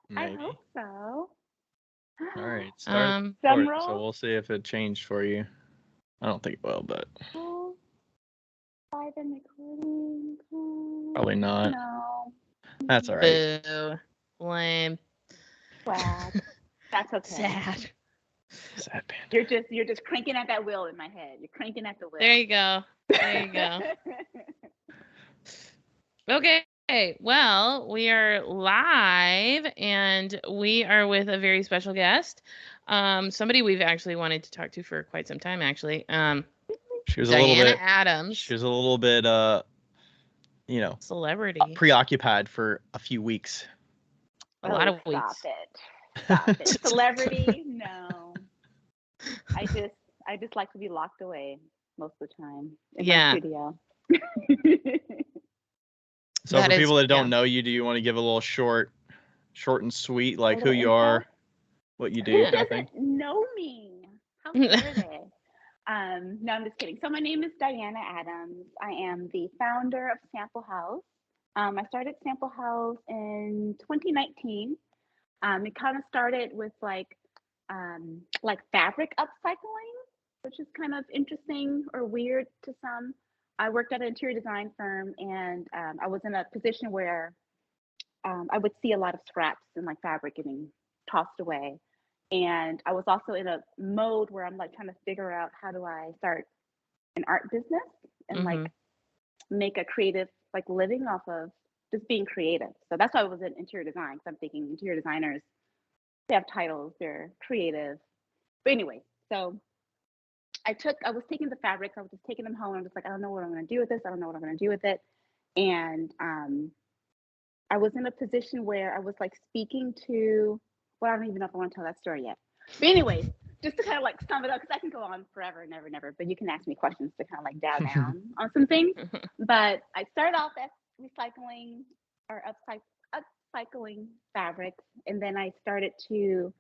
Maybe. I hope so. All right, start the Drum recording. So roll. we'll see if it changed for you. I don't think it will, but Live and recording. probably not. No. That's all right. Boo. Lame. Swag. That's okay. Sad. Sad panda. You're just cranking at that wheel in my head. You're cranking at the wheel. There you go. There you go. Okay. Well, we are live and we are with a very special guest. Somebody we've actually wanted to talk to for quite some time, actually. She was Diana Adams. She was a little bit, celebrity. preoccupied for a few weeks. A lot of weeks. Stop it. Celebrity? No. I just like to be locked away most of the time in my studio. So for people that don't know you, do you want to give a little short and sweet, like who you are, what you do? Who doesn't know me? How dare they? No, I'm just kidding. So my name is Diana Adams. I am the founder of Sample Haus. I started Sample Haus in 2019. It kind of started with like fabric upcycling, which is kind of interesting or weird to some. I worked at an interior design firm, and I was in a position where I would see a lot of scraps and like fabric getting tossed away. And I was also in a mode where I'm like trying to figure out how do I start an art business and like make a creative like living off of just being creative. So that's why I was in interior design, because I'm thinking interior designers, they have titles, they're creative. But anyway, so I was taking the fabrics, I was just taking them home. I'm just like, I don't know what I'm going to do with this. I don't know what I'm going to do with it. And I was in a position where I was like speaking to, well, I don't even know if I want to tell that story yet. But anyway, just to kind of like sum it up, because I can go on forever and never, but you can ask me questions to kind of like dial down on some things. But I started off as recycling or upcycling fabrics, and then I started to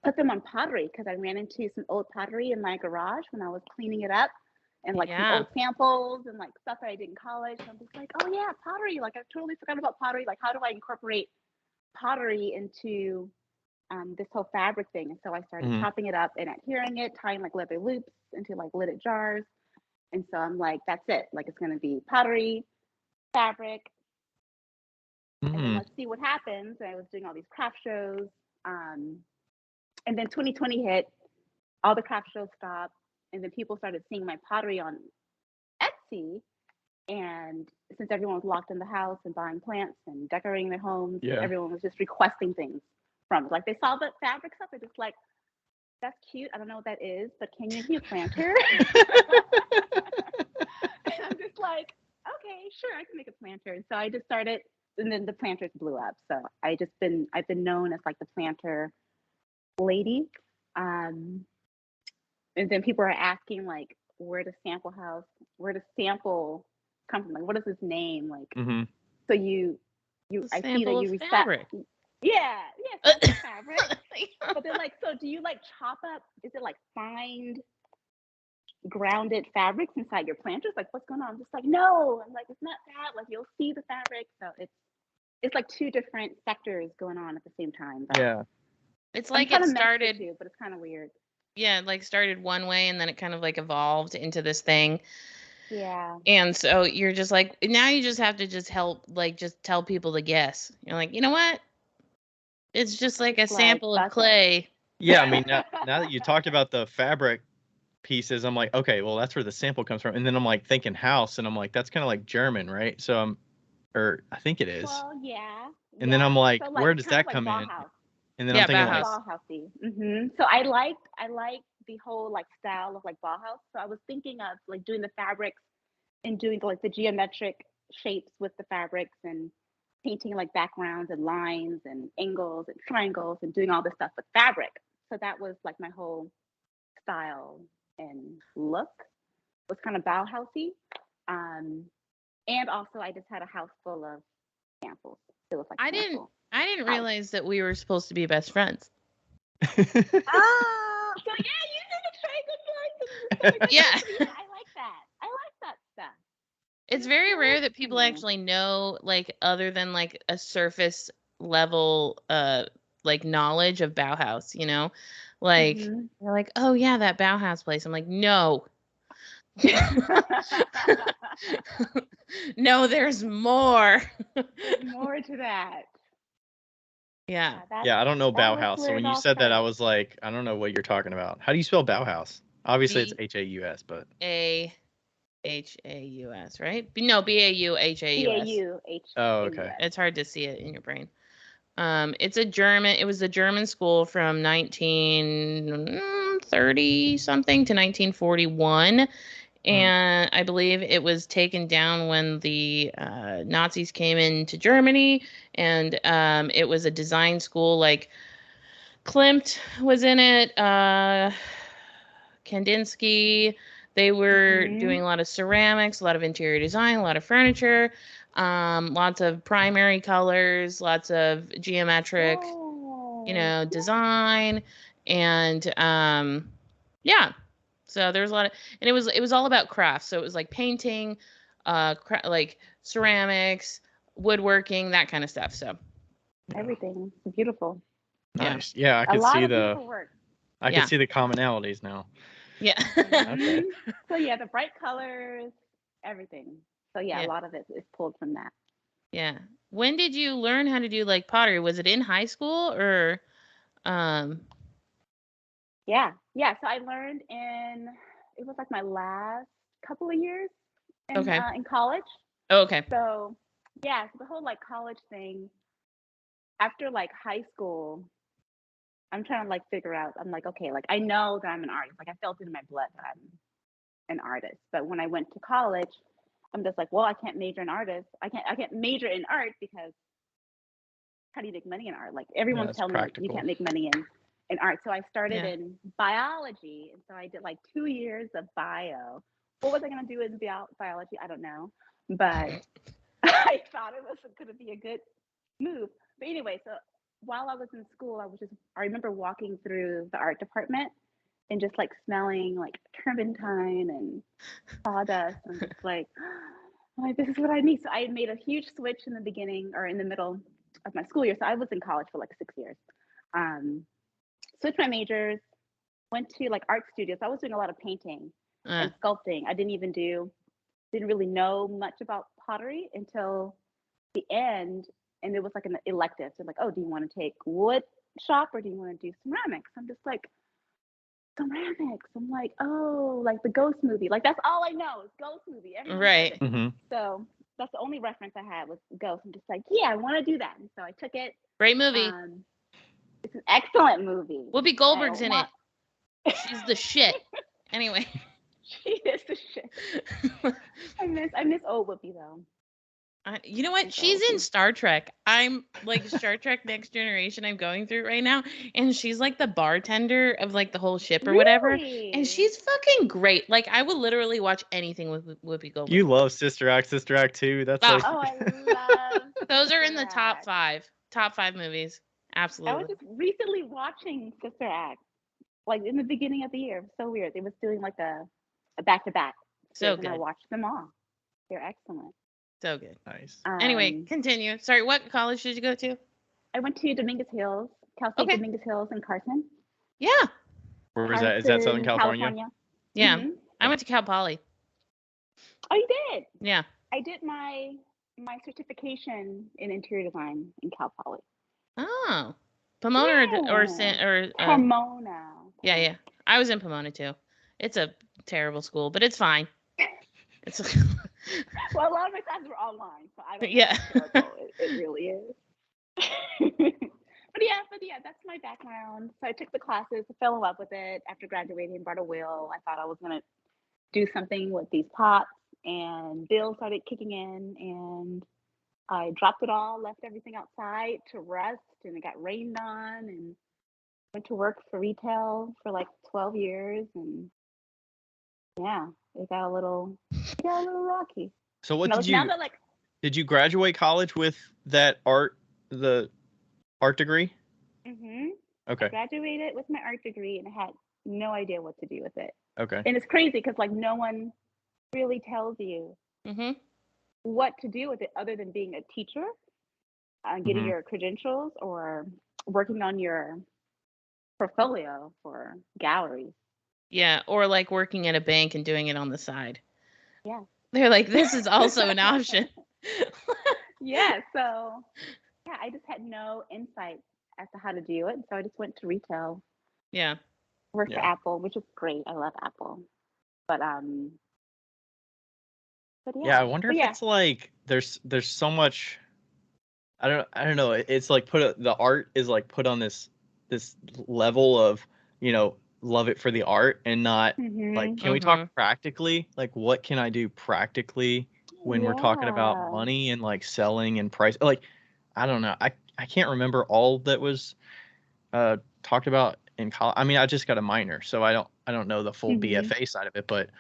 put them on pottery, because I ran into some old pottery in my garage when I was cleaning it up, and like some old samples and like stuff that I did in college. And I'm just like, oh yeah, pottery. Like I totally forgot about pottery. Like how do I incorporate pottery into this whole fabric thing? And so I started chopping it up and adhering it, tying like leather loops into like lidded jars. And so I'm like, that's it. Like it's going to be pottery, fabric, and then let's see what happens. And I was doing all these craft shows. And then 2020 hit, all the craft shows stopped, and then people started seeing my pottery on Etsy. And since everyone was locked in the house and buying plants and decorating their homes, everyone was just requesting things from it. Like they saw the fabric stuff, they're just like, that's cute. I don't know what that is, but can you give me a planter? And I'm just like, okay, sure, I can make a planter. And so I just started, and then the planters blew up. So I've been known as like the planter lady. And then people are asking like, where does Sample Sample come from? Like, what is his name? Like, so I see that you fabric. Sample fabric. But they're like, so do you like chop up? Is it like find grounded fabrics inside your planters? Like, what's going on? I'm just like, no. I'm like, it's not that. Like, you'll see the fabric. So it's like two different sectors going on at the same time. But it's like it started, but it's kind of weird. Yeah, it like started one way and then it kind of like evolved into this thing. Yeah. And so you're just like, now you just have to just help, like just tell people to guess. You're like, you know what? It's just like a sample of clay. Yeah, I mean, now that you talked about the fabric pieces, I'm like, okay, well, that's where the sample comes from. And then I'm like thinking house, and I'm like, that's kind of like German, right? So I think it is. Well, yeah. And then I'm like, so where does that come in? And then I'm thinking like Bauhausy. So I like the whole like style of like Bauhaus. So I was thinking of like doing the fabrics and doing like the geometric shapes with the fabrics and painting like backgrounds and lines and angles and triangles and doing all this stuff with fabric. So that was like my whole style and look was kind of Bauhausy. And also I just had a house full of samples. It was like I didn't realize that we were supposed to be best friends. So yeah, you did a very good voice. Yeah. I like that. I like that stuff. It's very rare that people Interesting. actually know, like, other than like a surface level like knowledge of Bauhaus, you know? Like Mhm. they're like, "Oh yeah, that Bauhaus place." I'm like, "No." No, there's more. There's more to that. Yeah. Yeah, I don't know that was Bauhaus. So where when it you all said that, I started. was like, I don't know what you're talking about. How do you spell Bauhaus? Obviously, it's B Haus, but A H A U S, right? No, B A U H A U S. oh, BAUHAUS. okay. It's hard to see it in your brain. It was a German school from 1930 something to 1941. And I believe it was taken down when the Nazis came into Germany. And it was a design school. Like Klimt was in it, Kandinsky. They were doing a lot of ceramics, a lot of interior design, a lot of furniture, lots of primary colors, lots of geometric, design, and yeah. So there was a lot of, and it was all about crafts. So it was like painting, like ceramics, woodworking, that kind of stuff. So Everything. Beautiful. Nice. Yeah, I A could lot see of beautiful work. I could see the commonalities now. Yeah. Okay. So yeah, the bright colors, everything. So yeah, Yeah. a lot of it is pulled from that. Yeah. When did you learn how to do like pottery? Was it in high school or Yeah. So I learned it was like my last couple of years okay. in college. Oh, okay. So yeah, so the whole like college thing, after like high school, I'm trying to like figure out, I'm like, okay, like I know that I'm an artist. Like I felt it in my blood that I'm an artist. But when I went to college, I'm just like, well, I can't major in artists. I can't major in art because how do you make money in art? Like everyone's it's telling me like, you practical. can't make money in art. So I started Yeah. in biology, and so I did like 2 years of bio. What was I going to do in biology? I don't know, but I thought it was going to be a good move. But anyway, so while I was in school, I remember walking through the art department and just like smelling like turpentine and sawdust and just like, I'm like, this is what I need. So I made a huge switch in the beginning or in the middle of my school year. So I was in college for like 6 years. Switched my majors, went to like art studios. I was doing a lot of painting and sculpting. Didn't really know much about pottery until the end. And it was like an elective. So like, oh, do you want to take wood shop or do you want to do ceramics? I'm just like, ceramics. I'm like, oh, like the Ghost movie. Like that's all I know is Ghost movie. Everyone right. So that's the only reference I had was Ghost. I'm just like, yeah, I want to do that. And so I took it. Great movie. It's an excellent movie. Whoopi Goldberg's in it. She's the shit. Anyway. She is the shit. I miss old Whoopi though. You know what? She's in Star Trek. I'm like Star Trek Next Generation. I'm going through it right now, and she's like the bartender of like the whole ship or whatever. And she's fucking great. Like I would literally watch anything with Whoopi Goldberg. You love Sister Act 2. That's like. Oh, I love. Those are in the top five movies. Absolutely. I was just recently watching Sister Act, like in the beginning of the year. It was so weird. It was doing like a back to back. So good. And I watched them all. They're excellent. So good. Nice. Anyway, continue. Sorry, what college did you go to? I went to Dominguez Hills, Cal State Dominguez Hills in Carson. Yeah. Where was that? Is that Southern California? Yeah. I went to Cal Poly. Oh, you did? Yeah. I did my certification in interior design in Cal Poly. Oh. Pomona or Pomona. Yeah. I was in Pomona too. It's a terrible school, but it's fine. It's well, a lot of my classes were online, so I don't know. Yeah. It really is. But yeah, that's my background. So I took the classes, I fell in love with it after graduating, brought a will. I thought I was gonna do something with these pots, and bills started kicking in, and I dropped it all, left everything outside to rest, and it got rained on, and went to work for retail for like 12 years, and yeah, it got a little rocky. So what did you graduate college with the art degree? Okay. I graduated with my art degree and I had no idea what to do with it. Okay. And it's crazy because like no one really tells you what to do with it other than being a teacher, getting Mhm. your credentials, or working on your portfolio for galleries. Yeah, or like working at a bank and doing it on the side. Yeah. They're like, this is also an option. Yeah. So yeah, I just had no insight as to how to do it. So I just went to retail, Yeah. worked for Yeah. Apple, which is great. I love Apple. But Yeah, I yeah. wonder But if yeah. it's like there's so much. I don't know. It's like the art is like put on this level of, love it for the art and not like, Mhm. can we talk Mhm. practically? Like, what can I do practically when we're talking about Yeah. money and like selling and price? Like, I don't know. I can't remember all that was talked about in college. I mean, I just got a minor, so I don't know the full Mhm. BFA side of it, but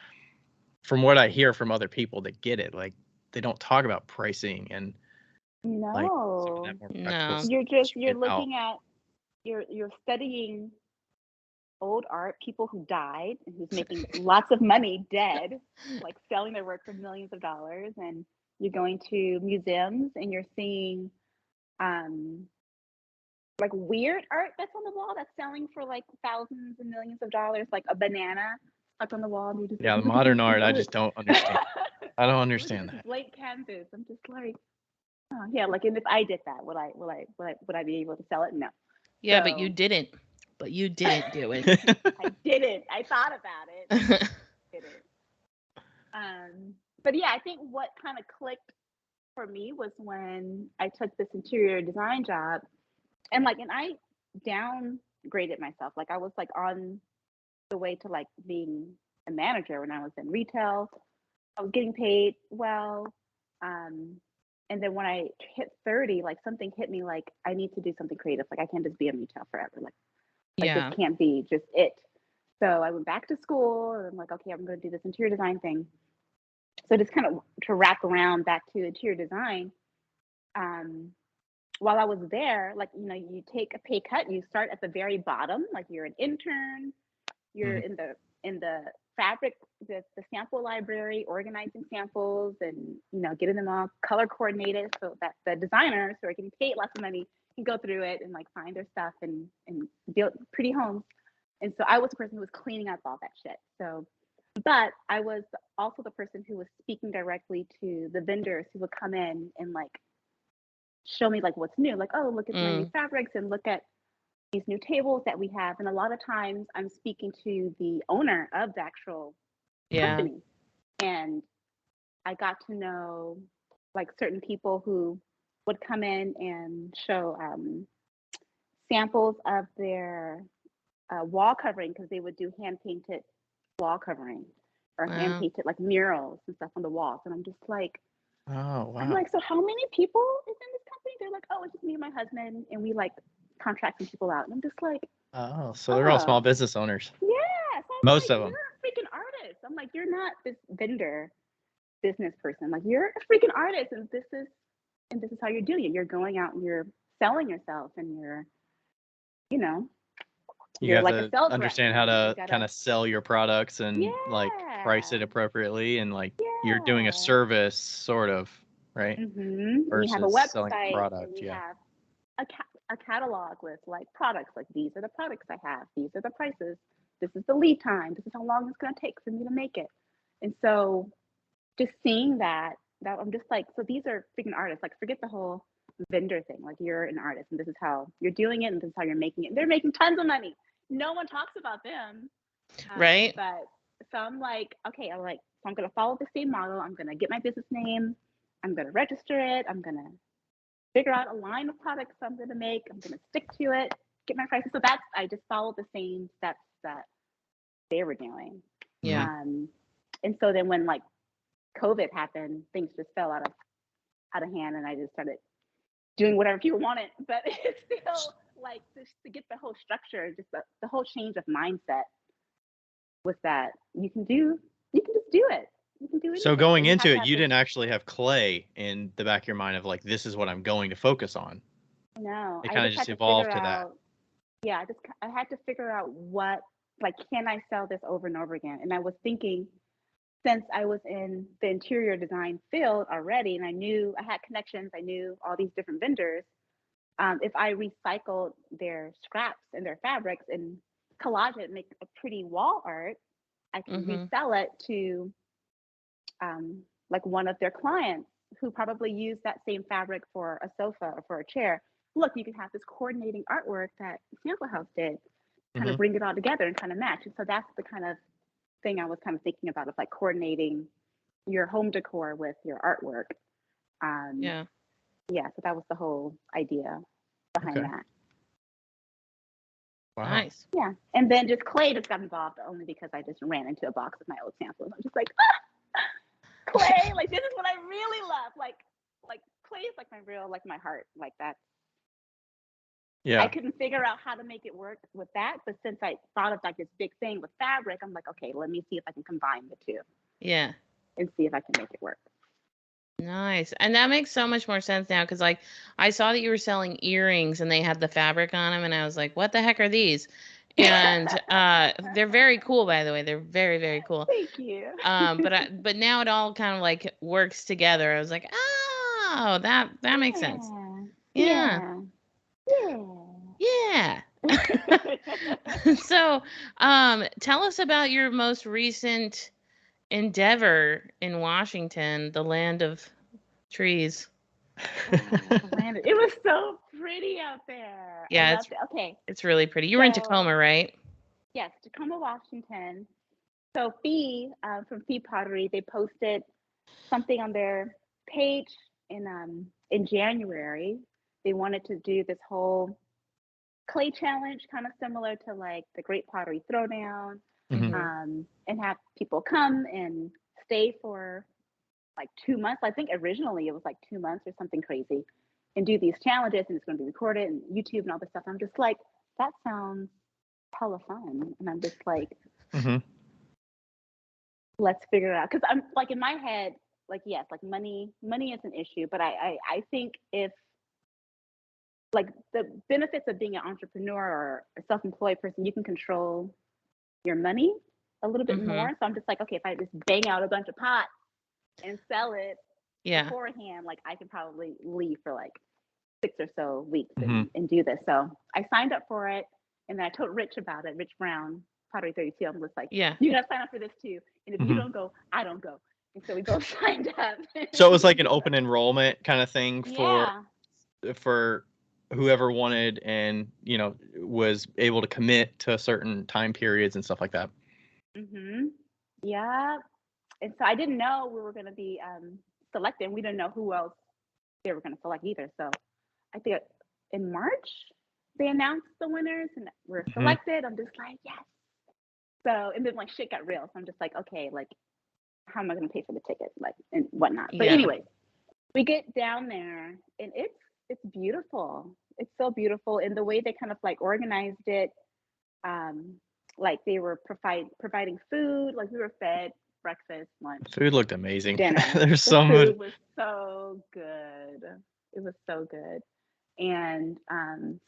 from what I hear from other people that get it, like they don't talk about pricing and like some of No. that more practical No. stuff that you You're get out. looking at you're studying old art, people who died and who's making lots of money dead, like selling their work for millions of dollars, and you're going to museums and you're seeing um like weird art that's on the wall that's selling for like thousands and millions of dollars, like a banana stuck on the wall, and you're just like, Yeah, the look at this, modern art, I just don't understand. I don't look at understand this that. blank canvas. I'm just like, oh yeah, like, and if I did that, would I be able to sell it? No. Yeah, but you So didn't. But you didn't do it. I didn't. I thought about it. Didn't. But yeah, I think what kind of clicked for me was when I took this interior design job, and I downgraded myself. Like I was like on the way to like being a manager when I was in retail. I was getting paid well. Um, and then when I hit 30, like something hit me like I need to do something creative. Like I can't just be in retail forever. Like this Yeah. can't be just it. So I went back to school and I'm like, okay, I'm going to do this interior design thing. So just kind of to wrap around back to interior design. Um, while I was there, like, you take a pay cut, you start at the very bottom, like you're an intern, you're Mhm. in the fabric, the sample library, organizing samples and, getting them all color coordinated so that the designers who are getting paid lots of money can go through it and like find their stuff and build pretty homes. And so I was the person who was cleaning up all that shit. So, but I was also the person who was speaking directly to the vendors who would come in and like show me like what's new. Like, oh, look at my new Mm. fabrics and look at these new tables that we have. And a lot of times I'm speaking to the owner of the actual Yeah. company. And I got to know like certain people who would come in and show samples of their wall covering, because they would do hand painted wall covering or hand Wow. painted like murals and stuff on the walls. And Oh, I'm wow. like, so how many people is in this company? They're like, oh, it's just me and my husband, and we like contract some people out. And I'm just like, Oh, so they're all small oh, business owners. yeah. So I'm Most like, of you're them. a freaking artist. I'm like, you're not this vendor business person. Like, you're a freaking artist, and this is how you're doing it. You're going out and you're selling yourself, and you know, You you're have like a to sales rep understand how now. You to kind gotta, of sell your products and like price yeah, it appropriately and like you're doing a yeah. service sort of, right? And you have a Versus selling a website, and product. you Yeah. have a catalog with like products. Like, these are the products I have. These are the prices. This is the lead time. This is how long it's gonna take for me to make it. And so, just seeing that I'm just like, so these are freaking artists. Like, forget the whole vendor thing. Like, you're an artist, and this is how you're doing it, and this is how you're making it. They're making tons of money. No one talks about them. Right? But so I'm like, okay, so I'm gonna follow the same model. I'm gonna get my business name. I'm gonna register it. I'm gonna figure out a line of products I'm gonna make. I'm gonna stick to it. Get my prices. So I just followed the same steps that they were doing. Mhm. Yeah. And so then when like COVID happened, things just fell out of hand, and I just started doing whatever people wanted. But it's still like, just to get the whole structure, just the whole change of mindset was that you can just do it. You can do So anything, but going you have into to it, have you this. didn't actually have clay in the back of your mind of like, this is what I'm going to focus on. No, It I kind of just just had to figure evolved to that. out. Yeah, I had to figure out what, like, can I sell this over and over again? And I was thinking, since I was in the interior design field already, and I had connections, I knew all these different vendors. If I recycled their scraps and their fabrics and collage it, make a pretty wall art, I can resell it to like one of their clients who probably used that same fabric for a sofa or for a chair. Look, you can have this coordinating artwork that Sample House did, kind of bring it all together and kind of match. And so that's the kind of thing I was kind of thinking about, of like coordinating your home decor with your artwork. Yeah, so that was the whole idea behind that. Wow. Nice. Yeah, and then just clay just got involved only because I just ran into a box of my old samples. I'm just like, clay, like this is what I really love. Like clay is like my heart, like that. Yeah. I couldn't figure out how to make it work with that, but since I thought of like this big thing with fabric, I'm like, okay, let me see if I can combine the two. Yeah. And see if I can make it work. Nice. And that makes so much more sense now, because like I saw that you were selling earrings and they had the fabric on them, and I was like, what the heck are these? And they're very cool, by the way. They're very, very cool. Thank you. But now it all kind of like works together. I was like, oh, that makes sense. Yeah. So, tell us about your most recent endeavor in Washington, the land of trees. It was so pretty out there. Yeah, it's really pretty. You were in Tacoma, right? Yes, Tacoma, Washington. So Phi from Phi Pottery, they posted something on their page in January. They wanted to do this whole clay challenge, kind of similar to like the Great Pottery Throwdown, and have people come and stay for like 2 months. I think originally it was like 2 months or something crazy, and do these challenges, and it's going to be recorded and YouTube and all this stuff. I'm just like, that sounds hella fun, and I'm just like, let's figure it out. Because I'm like in my head, like yes, like money is an issue, but I think if like the benefits of being an entrepreneur or a self-employed person, you can control your money a little bit more. So I'm just like, okay, if I just bang out a bunch of pots and sell it beforehand, like I can probably leave for like 6 or so weeks and do this. So I signed up for it, and then I told Rich about it, Rich Brown, Pottery 32. I'm just like, you gotta sign up for this too. And if you don't go, I don't go. And so we both signed up. So it was like an open enrollment kind of thing for whoever wanted, and was able to commit to certain time periods and stuff like that. Yeah. And so I didn't know we were going to be selected. We didn't know who else they were going to select either. So I think in March they announced the winners and we're selected. I'm just like, yes. So, and then like shit got real. So I'm just like, okay, like how am I going to pay for the ticket, like, and whatnot. But anyway, we get down there and it's beautiful. It's so beautiful. And the way they kind of like organized it, like they were providing food, like we were fed breakfast, lunch. Food looked amazing. Dinner. There's so much. Food was so good. It was so good. And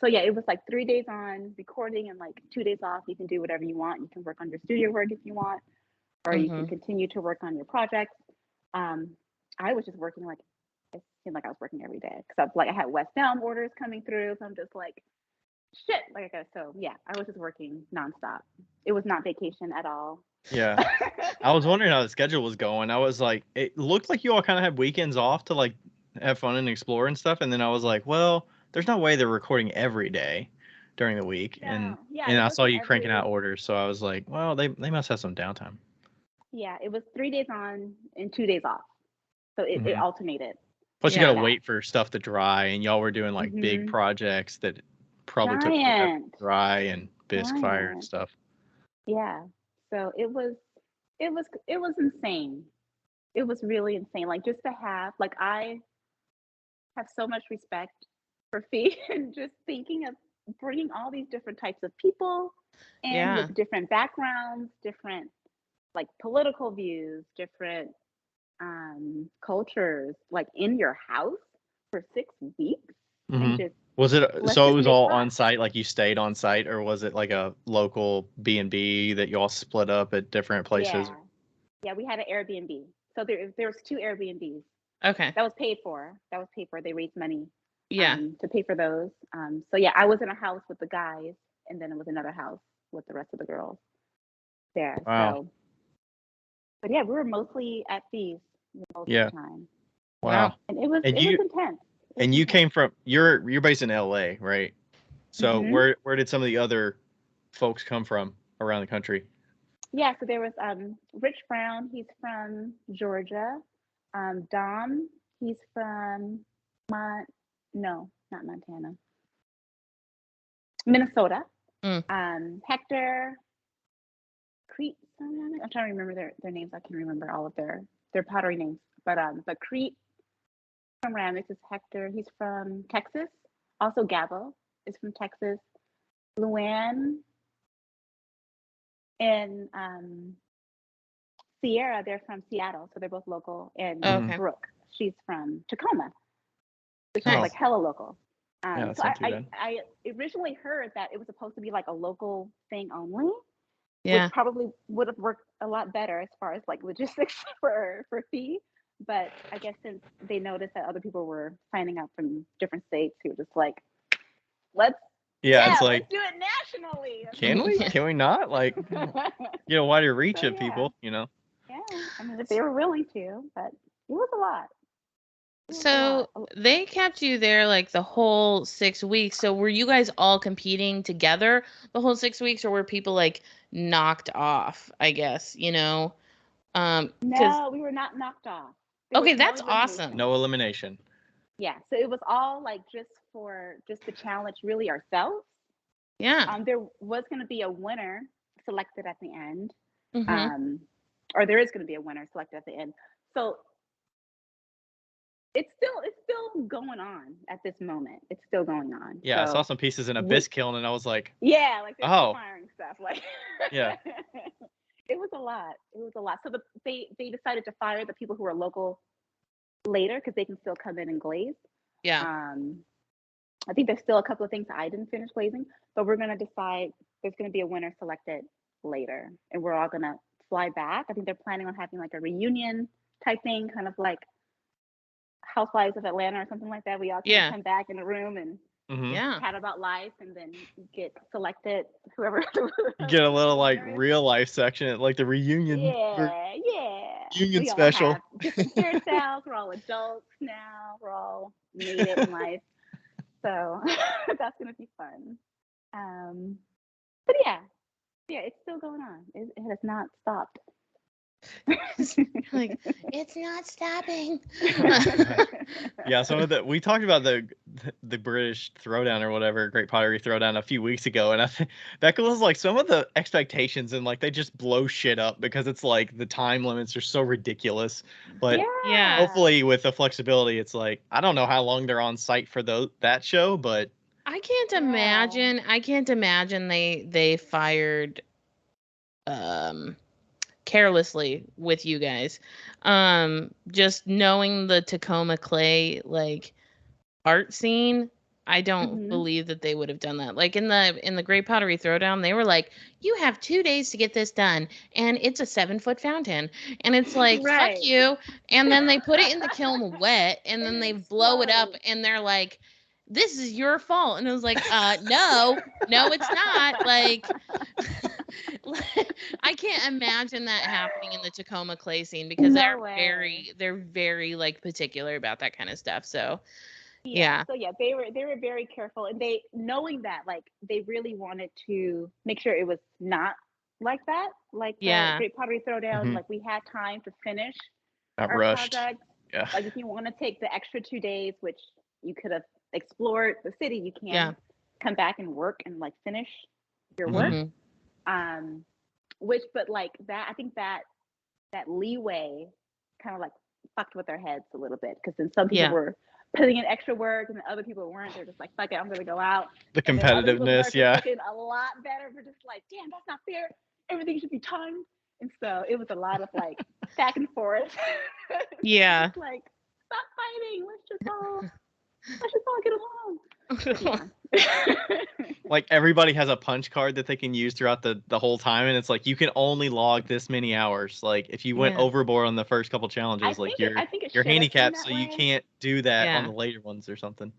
so yeah, it was like 3 days on recording and like 2 days off. You can do whatever you want. You can work on your studio work if you want, or you can continue to work on your projects. I was just working, like it seemed like I was working every day, because I had West Elm orders coming through. So I'm just like, shit, like I guess. So yeah, I was just working nonstop. It was not vacation at all. Yeah. I was wondering how the schedule was going. I was like, it looked like you all kind of had weekends off to like have fun and explore and stuff. And then I was like, well, there's no way they're recording every day during the week. And I saw you cranking out orders. So I was like, well, they must have some downtime. Yeah, it was 3 days on and 2 days off. So it alternated. Plus you got to wait for stuff to dry, and y'all were doing like big projects that probably took forever to dry, and bisque fire and stuff. Yeah. So it was insane. It was really insane. Like just to have, like I have so much respect for Phi, and just thinking of bringing all these different types of people and with different backgrounds, different like political views, different cultures, like in your house for 6 weeks. And just was it so it was all on site, like you stayed on site, or was it like a local B&B that you all split up at different places? Yeah, we had an Airbnb. So there was 2 Airbnbs. Okay. That was paid for. They raised money Yeah. to pay for those. So yeah, I was in a house with the guys, and then it was another house with the rest of the girls there. Wow. So, but yeah, we were mostly at Phi's most Yeah. of the time, Wow. and it was And intense. you came from you're based in LA, right? So Mhm. where did some of the other folks come from around the country? Yeah, so there was Rich Brown. He's from Georgia. Dom. He's from no, not Montana. Minnesota. Hector. Crete. I'm trying to remember their names. I can remember all of their pottery names. But Crete from Ramix is Hector. He's from Texas. Also Gabo is from Texas. Luann and Sierra, they're from Seattle, so they're both local. And Okay. Brooke, she's from Tacoma, which is Nice. like hella local. Yeah, that's So not too bad. I originally heard that it was supposed to be like a local thing only, Yeah. which probably would have worked a lot better as far as like logistics for Phi. But I guess since they noticed that other people were signing up from different states, he was just like, let's It's like, let's do it nationally. can we not? Like, wider reach So, of people, yeah, I mean, if they were willing to, but it was a lot. So they kept you there like the whole 6 weeks. So were you guys all competing together the whole 6 weeks, or were people like knocked off, I guess, because No, we were not knocked off. okay, that's awesome. No elimination. Yeah, so it was all like just to challenge really ourselves. Yeah. There was going to be a winner selected at the end, Mhm. or there is going to be a winner selected at the end. So it's still going on at this moment. It's still going on. Yeah, I saw some pieces in a bisque kiln, and I was like, yeah, like they're firing stuff. Like, yeah, it was a lot. So they decided to fire the people who are local later because they can still come in and glaze. Yeah. I think there's still a couple of things I didn't finish glazing, but we're gonna decide. There's gonna be a winner selected later, and we're all gonna fly back. I think they're planning on having like a reunion type thing, kind of like Housewives of Atlanta or something like that. We all can come back in a room and chat about life, and then get selected. Whoever get a little like real life section, like the reunion. Yeah. Reunion we special. All have different hairstyles. We're all adults now. We're all made it in life. So that's gonna be fun. But yeah, it's still going on. It has not stopped. Like, it's not stopping. Yeah, we talked about the British Throwdown or whatever, Great Pottery Throwdown a few weeks ago, and I think that was like some of the expectations, and like they just blow shit up because it's like the time limits are so ridiculous. But hopefully with the flexibility, it's like I don't know how long they're on site for that show, but I can't imagine they fired carelessly with you guys. Just knowing the Tacoma clay like art scene, I don't believe that they would have done that. Like in the Great Pottery Throwdown, they were like, you have 2 days to get this done, and it's a 7-foot fountain. And it's like, fuck you. And then they put it in the kiln wet, and then they blow it up, and they're like, this is your fault. And I was like, no, it's not. Like, I can't imagine that happening in the Tacoma clay scene because they're very like particular about that kind of stuff. So yeah. So they were very careful, and they, knowing that, like, they really wanted to make sure it was not like that. Like the Great Pottery Throwdown, like we had time to finish not our rushed. project. Yeah. Like if you want to take the extra 2 days, which you could have explored the city, you can come back and work and like finish your work. But like that, I think that leeway kind of like fucked with their heads a little bit, because then some people were putting in extra work and the other people weren't. They're just like, fuck it, I'm gonna go out. The competitiveness, looking a lot better. We're just like, damn, that's not fair. Everything should be timed. And so it was a lot of like back and forth. Yeah. Like, stop fighting. Let's just all get along. like everybody has a punch card that they can use throughout the whole time, and it's like you can only log this many hours. Like if you went Yeah. overboard on the first couple challenges, like you're I think it you're should have been handicapped, that so you way. can't do that on Yeah. the later ones or something.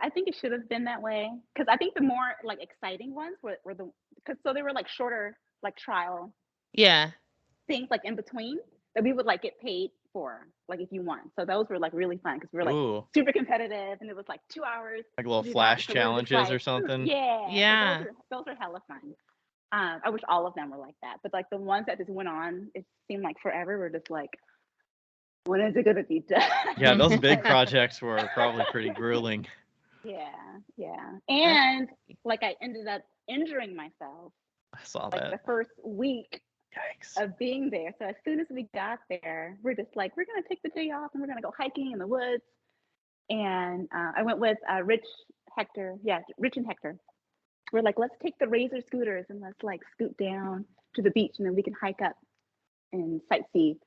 I think it should have been that way because I think the more like exciting ones were the because so they were like shorter like trial Yeah. things like in between that we would like get paid for like if you won. So those were like really fun because we were like Ooh, super competitive and it was like 2 hours like little to do that. flash So we were just challenges or like, something. yeah. Yeah. So those are hella fun. I wish all of them were like that, but like the ones that just went on, it seemed like forever. We're just like, when is it gonna be done? Yeah, those big projects were probably pretty grueling. Yeah. And like I ended up injuring myself I saw like that. the first week Yikes. of being there. So as soon as we got there, we're just like, we're gonna take the day off and we're gonna go hiking in the woods. And I went with Rich and Hector. We're like, let's take the Razor scooters and let's like scoot down to the beach and then we can hike up and sightsee.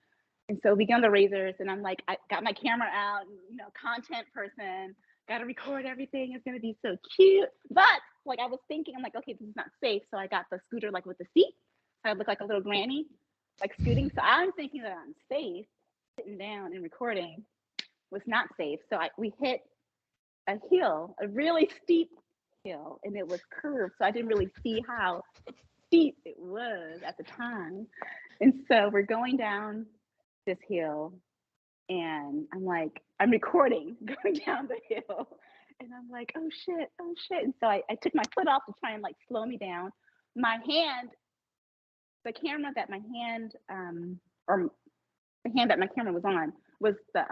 And so we get on the Razors and I'm like, I got my camera out, and, content person, got to record everything. It's going to be so cute. But like I was thinking, I'm like, okay, this is not safe. So I got the scooter like with the seat. So I look like a little granny, like scooting. So I'm thinking that I'm safe, sitting down and recording was not safe. So we hit a hill, a really steep hill, and it was curved. So I didn't really see how steep it was at the time. And so we're going down this hill and I'm recording going down the hill and I'm like, oh shit. And so I took my foot off to try and like slow me down. The camera that my hand or the hand that my camera was on was the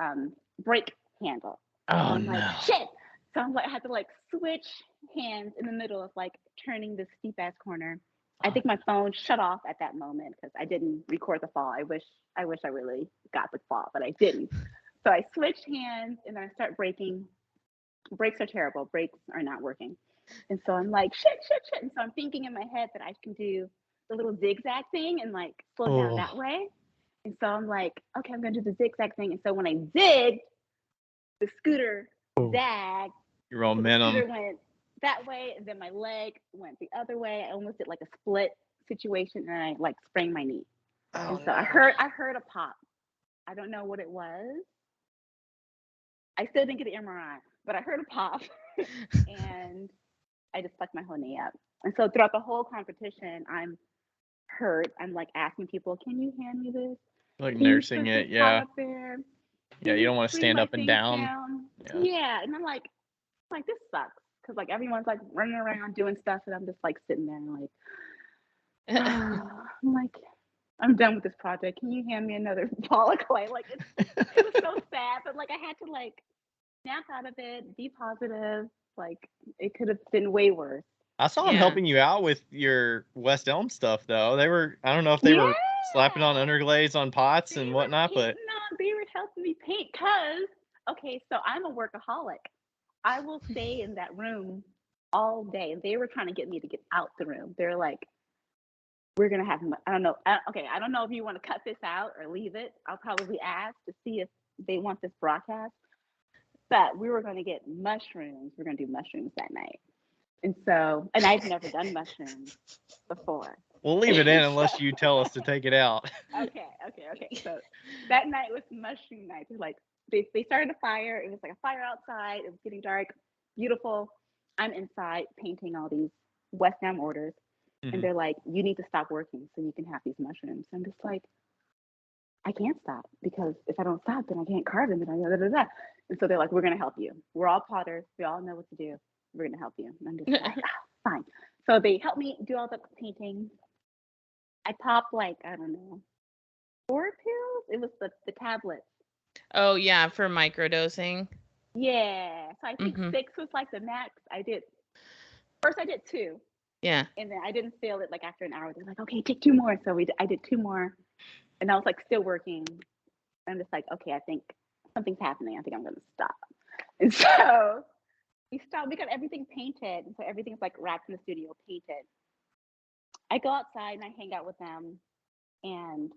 brake handle. Oh, so I'm no. like, shit. So I'm like, I had to like switch hands in the middle of like turning this steep ass corner. I think my phone shut off at that moment because I didn't record the fall. I wish I really got the fall, but I didn't. So I switched hands and then I start braking. Brakes are terrible. Brakes are not working. And so I'm like, shit. And so I'm thinking in my head that I can do the little zigzag thing and like slow down that way. And so I'm like, okay, I'm going to do the zigzag thing. And so when I zigged, the scooter zagged. Your momentum. The scooter went that way, and then my leg went the other way. I almost did like a split situation, and I like sprained my knee. Oh, and so I heard a pop. I don't know what it was. I still didn't get the MRI, but I heard a pop, and I just fucked my whole knee up. And so throughout the whole competition, I'm hurt. I'm like asking people, "Can you hand me this?" Like nursing it, yeah. Yeah, you don't want to stand up and down. Yeah, and I'm like this sucks because like everyone's like running around doing stuff, and I'm just like sitting there and like, I'm like, I'm done with this project. Can you hand me another ball of clay? Like it was so sad, but like I had to like snap out of it, be positive. Like it could have been way worse. I saw them helping you out with your West Elm stuff, though. I don't know if they were slapping on underglaze on pots and whatnot, but they were helping me paint because, okay, so I'm a workaholic. I will stay in that room all day. And they were trying to get me to get out the room. They're like, we're going to have, I don't know. Okay, I don't know if you want to cut this out or leave it. I'll probably ask to see if they want this broadcast. But we were going to get mushrooms. We're going to do mushrooms that night. And I've never done mushrooms before. We'll leave it in unless you tell us to take it out. Okay. So that night was mushroom night. Like they started a fire. It was like a fire outside. It was getting dark, beautiful. I'm inside painting all these West Ham orders. Mm-hmm. And they're like, you need to stop working so you can have these mushrooms. I'm just like, I can't stop because if I don't stop, then I can't carve them. And so they're like, we're going to help you. We're all potters. We all know what to do. We're going to help you. And I'm just like, fine. So they helped me do all the painting. I popped like, I don't know, 4 pills. It was the tablets. Oh, yeah, for microdosing. Yeah. So I think 6 was like the max. I did 2. Yeah. And then I didn't feel it like after an hour. They're like, okay, take 2 more. So I did 2 more. And I was like still working. I'm just like, okay, I think something's happening. I think I'm going to stop. And so we stopped. We got everything painted. And so everything's like wrapped in the studio, painted. I go outside and I hang out with them. And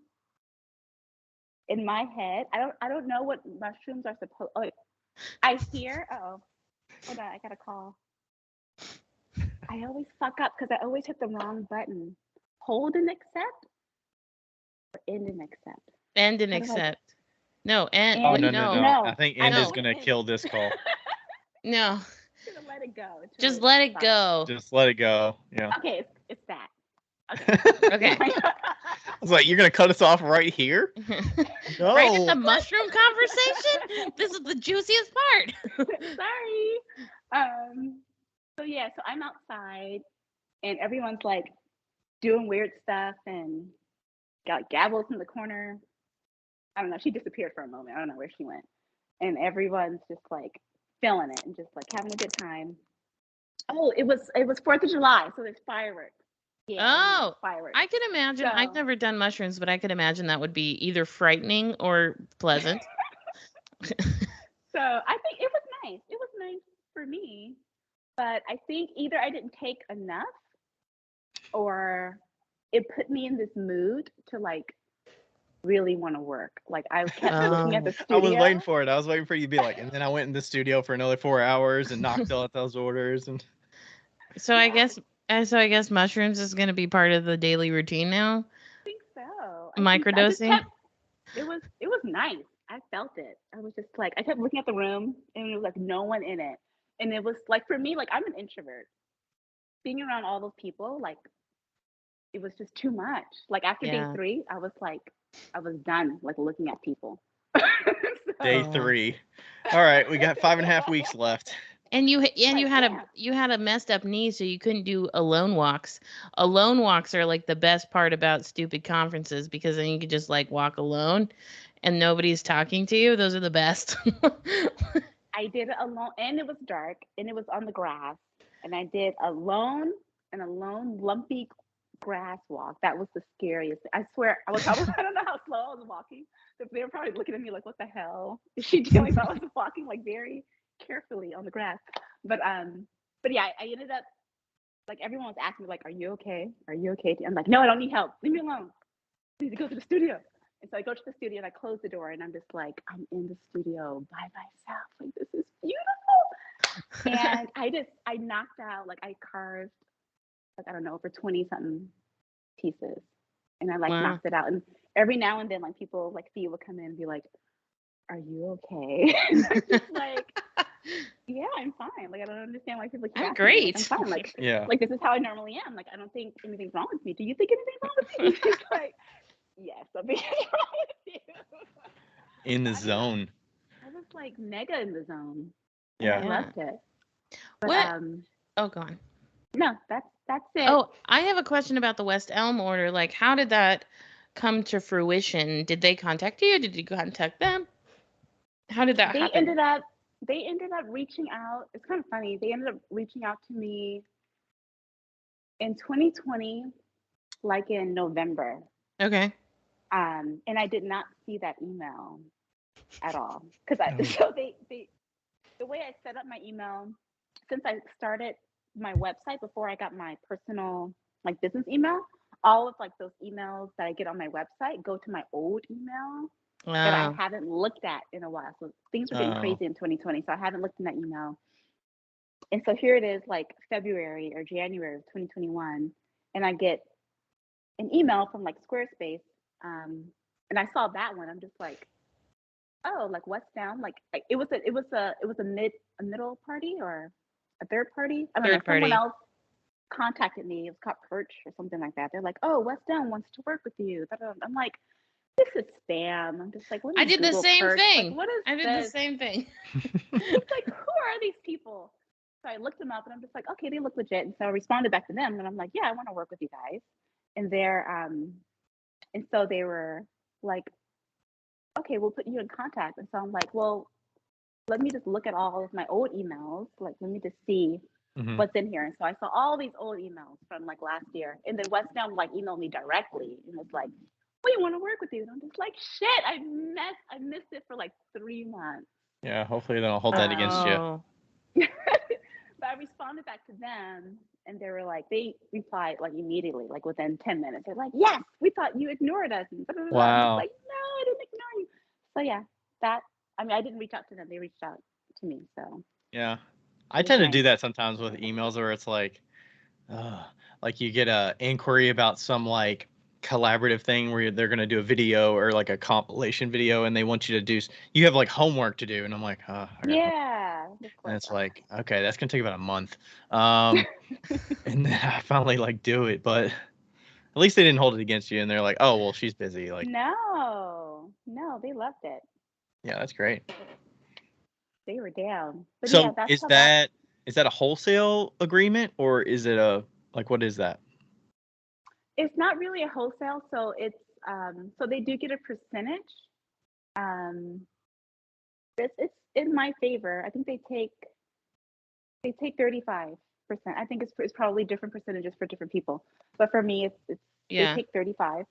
in my head, I don't know what mushrooms are supposed. Oh, I hear. Hold on, I got a call. I always fuck up because I always hit the wrong button. Hold and accept or end and accept? End and How do I- accept. No, and Oh, wait, no. No. I think I End is know. going to kill this call. No, I'm gonna let it go. It's just really let it fun. go. Just let it go. Yeah. Okay, it's that. Okay. I was like, you're going to cut us off right here? No. Right at the mushroom conversation? This is the juiciest part. Sorry. So yeah, so I'm outside and everyone's like doing weird stuff and got gavels in the corner. I don't know. She disappeared for a moment. I don't know where she went. And everyone's just like feeling it and just like having a good time. Oh, it was 4th of July, so there's fireworks. Yeah, Oh, fireworks. I can imagine. I've So- never done mushrooms, but I could imagine that would be either frightening or pleasant. So I think it was nice. It was nice for me, but I think either I didn't take enough or it put me in this mood to like really want to work. Like I kept looking at the studio. I was waiting for it. I was waiting for you to be like, and then I went in the studio for another 4 hours and knocked out those orders. And So I guess mushrooms is going to be part of the daily routine now. I think so. Microdosing. It was nice. I felt it. I was just like, I kept looking at the room and it was like no one in it. And it was like, for me, like I'm an introvert. Being around all those people, like it was just too much. Like after Yeah. day 3, I was done like looking at people. day 3. All right, we got 5.5 weeks left. And you had damn. a messed up knee, so you couldn't do alone walks. Alone walks are like the best part about stupid conferences because then you could just like walk alone, and nobody's talking to you. Those are the best. I did it alone, and it was dark, and it was on the grass, and I did an alone lumpy grass walk. That was the scariest. I swear, I don't know how slow I was walking. They were probably looking at me like, "What the hell is she doing?" I was walking like very carefully on the grass, but yeah, I ended up like everyone was asking me like, "Are you okay? Are you okay?" I'm like, "No, I don't need help. Leave me alone. I need to go to the studio." And so I go to the studio and I close the door and I'm just like, I'm in the studio by myself. Like, this is beautiful. And I knocked out, like I carved, like, I don't know, over 20 something pieces. And I like Wow. knocked it out. And every now and then, like people like Fee would come in and be like, "Are you okay?" And I'm just like, "Yeah, I'm fine. Like, I don't understand why people keep I'm asking me. Like, great. I'm fine. Like, Yeah. like this is how I normally am. Like, I don't think anything's wrong with me. Do you think anything's wrong with me?" She's like, "Yes, something is wrong with you." In the I don't know. zone. I was like mega in the zone. And Yeah. I loved it. But What? Oh, go on. no, that's it. Oh, I have a question about the West Elm order. Like, how did that come to fruition? Did they contact you? Did you contact them? How did that They happen? ended up reaching out. It's kind of funny. They ended up reaching out to me in 2020, like in November. Okay. And I did not see that email at all. Because Oh. so they the way I set up my email, since I started my website before I got my personal like business email, all of like those emails that I get on my website go to my old email that I haven't looked at in a while. So things were getting crazy in 2020. So I haven't looked in that email. And so here it is, like February or January of 2021, and I get an email from like Squarespace, and I saw that one. I'm just like, oh, like what's down? Like it was a middle party or a third party. I don't know. Third party. Someone else contacted me. It was called Perch or something like that. They're like, oh, West Down wants to work with you. I'm like, this is spam. I'm just like, let me I did the Google same Perch. thing. Like, what is I did this? the same thing. It's like, who are these people? So I looked them up and I'm just like, okay, they look legit. And so I responded back to them and I'm like, yeah, I want to work with you guys. And and so they were like, okay, we'll put you in contact. And so I'm like, well, let me just look at all of my old emails. Like, let me just see what's in here. And so I saw all these old emails from like last year. And then West Down like emailed me directly and was like, we want to work with you. And I'm just like, shit, I missed it for like 3 months. Yeah, hopefully they don't hold that against you. But I responded back to them and they were like, they replied like immediately, like within 10 minutes. They're like, yes, we thought you ignored us. And blah, blah, blah. Wow. I was like, no, I didn't ignore you. So yeah, I didn't reach out to them. They reached out to me. So yeah. I tend to do that sometimes with emails where it's like, Like you get a inquiry about some like collaborative thing where they're gonna do a video or like a compilation video, and they want you to do. You have like homework to do, and I'm like, I got homework. Yeah. And it's like, okay, that's gonna take about a month. And then I finally like do it, but at least they didn't hold it against you, and they're like, oh well, she's busy. Like, no, they loved it. yeah, that's great. They were down. But So yeah, that's is how that a wholesale agreement, or is it a like what is that? it's not really a wholesale, so it's so they do get a percentage. Um, it's in my favor. I think they take 35%. I think it's probably different percentages for different people, but for me, it's they take 35.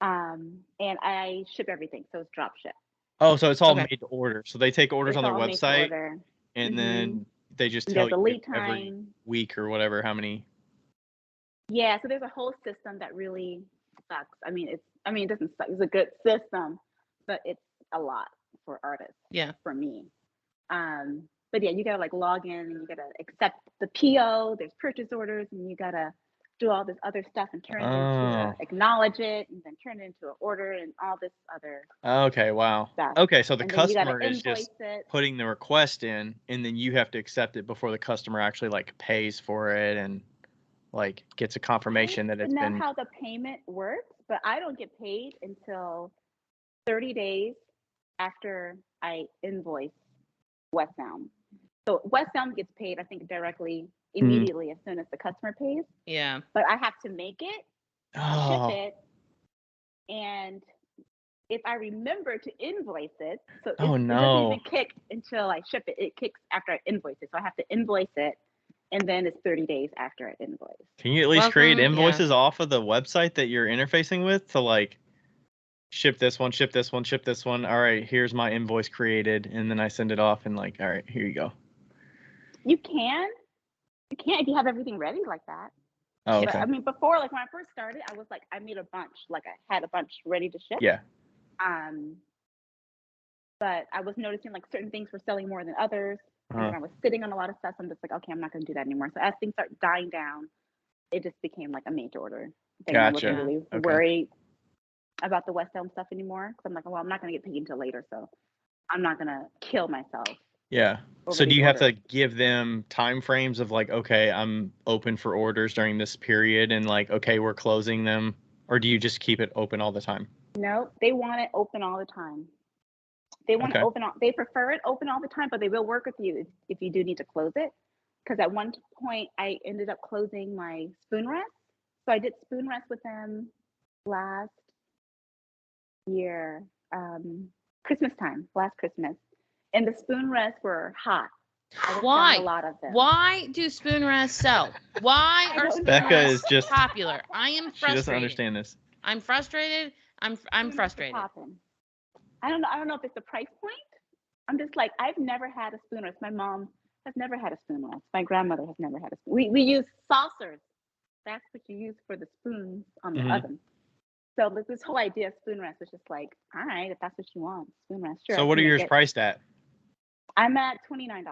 And I ship everything, so it's drop ship. Oh, so it's all Okay. made to order. So they take orders It's on their all made to website, order. and then they just And tell there's a you lead every time. week or whatever how many. Yeah, so there's a whole system that really sucks. It doesn't suck. It's a good system, but it's a lot for artists. Yeah. For me. But yeah, you gotta like log in and you gotta accept the PO. There's purchase orders, and you gotta do all this other stuff and turn it into acknowledge it, and then turn it into an order and all this other. Okay, wow. Stuff. Okay, so the and then you customer gotta is just it. putting the request in, and then you have to accept it before the customer actually like pays for it and like gets a confirmation that it's been. How the payment works, but I don't get paid until 30 days after I invoice West Sound. So West Sound gets paid, I think, directly immediately as soon as the customer pays. Yeah. But I have to make it, ship it, and if I remember to invoice it, so it doesn't even kick until I ship it. It kicks after I invoice it. So I have to invoice it, and then it's 30 days after I invoice. Can you at least create invoices off of the website that you're interfacing with to like ship this one, ship this one, ship this one? All right, here's my invoice created, and then I send it off and like, all right, here you go. You can if you have everything ready like that. Oh, okay. But, before, like when I first started, I was like, I made a bunch. Like I had a bunch ready to ship. Yeah. But I was noticing like certain things were selling more than others. And then I was sitting on a lot of stuff. So I'm just like, okay, I'm not going to do that anymore. So as things start dying down, it just became like a made to order thing. Gotcha. I wasn't really worried about the West Elm stuff anymore. Because I'm like, well, I'm not going to get paid until later. So I'm not going to kill myself. Yeah. So do you have to give them time frames of like, okay, I'm open for orders during this period and like, okay, we're closing them? Or do you just keep it open all the time? No, they want it open all the time. They want it open. They prefer it open all the time, but they will work with you if you do need to close it. Because at one point, I ended up closing my spoon rest. So I did spoon rest with them last year, Christmas time, last Christmas. And the spoon rests were hot. Why? A lot of them. Why do spoon rests sell? Why are spoon rests just popular? I am frustrated. She doesn't understand this. I'm frustrated. I'm frustrated. I don't know if it's the price point. I'm just like, I've never had a spoon rest. My mom has never had a spoon rest. My grandmother has never had a spoon. We use saucers. That's what you use for the spoons on the oven. So this whole idea of spoon rest is just like, all right, if that's what you want, spoon rest, sure. So what are yours priced at? I'm at $29.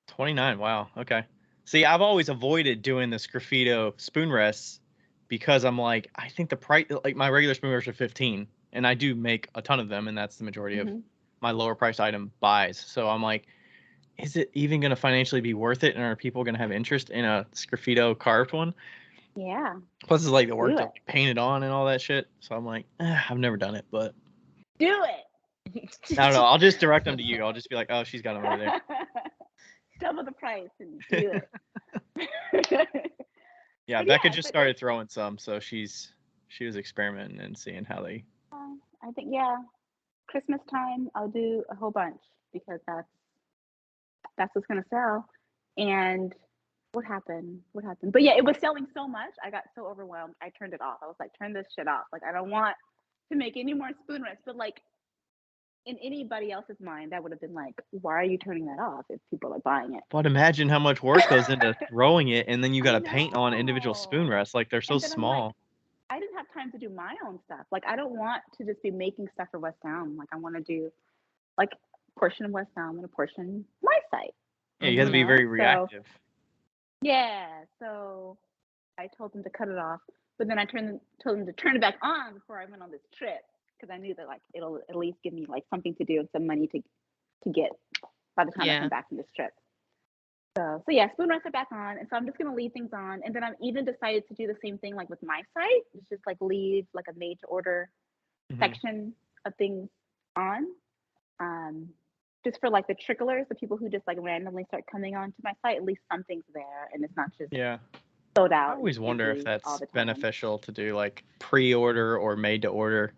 $29. Wow. Okay. See, I've always avoided doing the Sgraffito spoon rests because I'm like, I think the price, like my regular spoon rests are $15, and I do make a ton of them, and that's the majority of my lower priced item buys. So I'm like, is it even going to financially be worth it? And are people going to have interest in a Sgraffito carved one? Yeah. Plus, it's like the work to paint it on and all that shit. So I'm like, I've never done it, but do it. I don't know. I'll just direct them to you. I'll just be like, oh, she's got them over there. Double the price and do it. Yeah, Becca just started throwing some, so she was experimenting and seeing how they. I think Christmas time I'll do a whole bunch because that's what's gonna sell. And what happened? But yeah, it was selling so much. I got so overwhelmed. I turned it off. I was like, turn this shit off. Like I don't want to make any more spoon rests. But like in anybody else's mind, that would have been like, why are you turning that off if people are buying it? But imagine how much work goes into throwing it, and then you got to paint on individual spoon rests. Like they're so small. Like, I didn't have time to do my own stuff. Like I don't want to just be making stuff for West Town. Like I want to do like a portion of West Town and a portion my site. Yeah, you have to be very reactive. Yeah, so I told them to cut it off, but then I told them to turn it back on before I went on this trip because I knew that like it'll at least give me like something to do and some money to get by the time I come back from this trip. So yeah, spoon rest it back on, and so I'm just gonna leave things on, and then I'm even decided to do the same thing like with my site. It's just like leave like a made to order section of things on, just for like the tricklers, the people who just like randomly start coming onto my site. At least something's there, and it's not just sold out. I always wonder if that's beneficial to do like pre-order or made to order,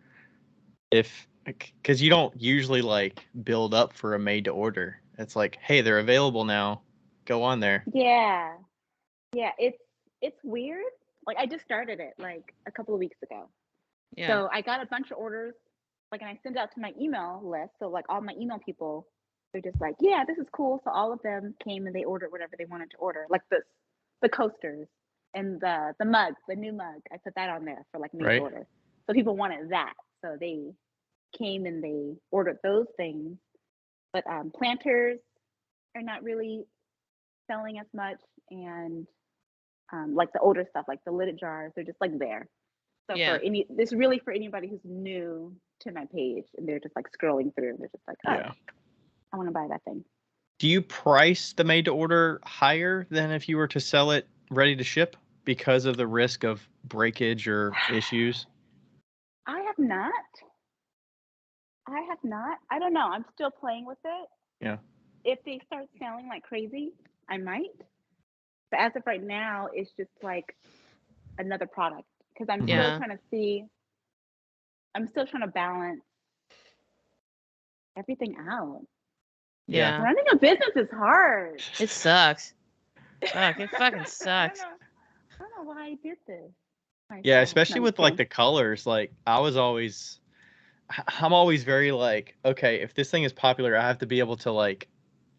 because you don't usually like build up for a made to order. It's like, hey, they're available now. Go on there. Yeah, it's weird. Like I just started it like a couple of weeks ago. Yeah. So I got a bunch of orders, like, and I sent it out to my email list. So like all my email people, they're just like, yeah, this is cool. So all of them came and they ordered whatever they wanted to order, like the coasters and the mug, the new mug. I put that on there for like made to order. So people wanted that, so they came and they ordered those things. But planters are not really selling as much, and like the older stuff, like the lidded jars, they're just like there. So this is really for anybody who's new to my page and they're just like scrolling through. They're just like, I want to buy that thing. Do you price the made to order higher than if you were to sell it ready to ship because of the risk of breakage or issues? I have not. I don't know. I'm still playing with it. Yeah. If they start selling like crazy, I might. But as of right now, it's just like another product because I'm still trying to see. I'm still trying to balance everything out. Yeah. Running a business is hard. It sucks. Fuck, it fucking sucks. I don't know why I did this. Yeah, especially with like the colors. Like I'm always very like, okay, if this thing is popular, I have to be able to like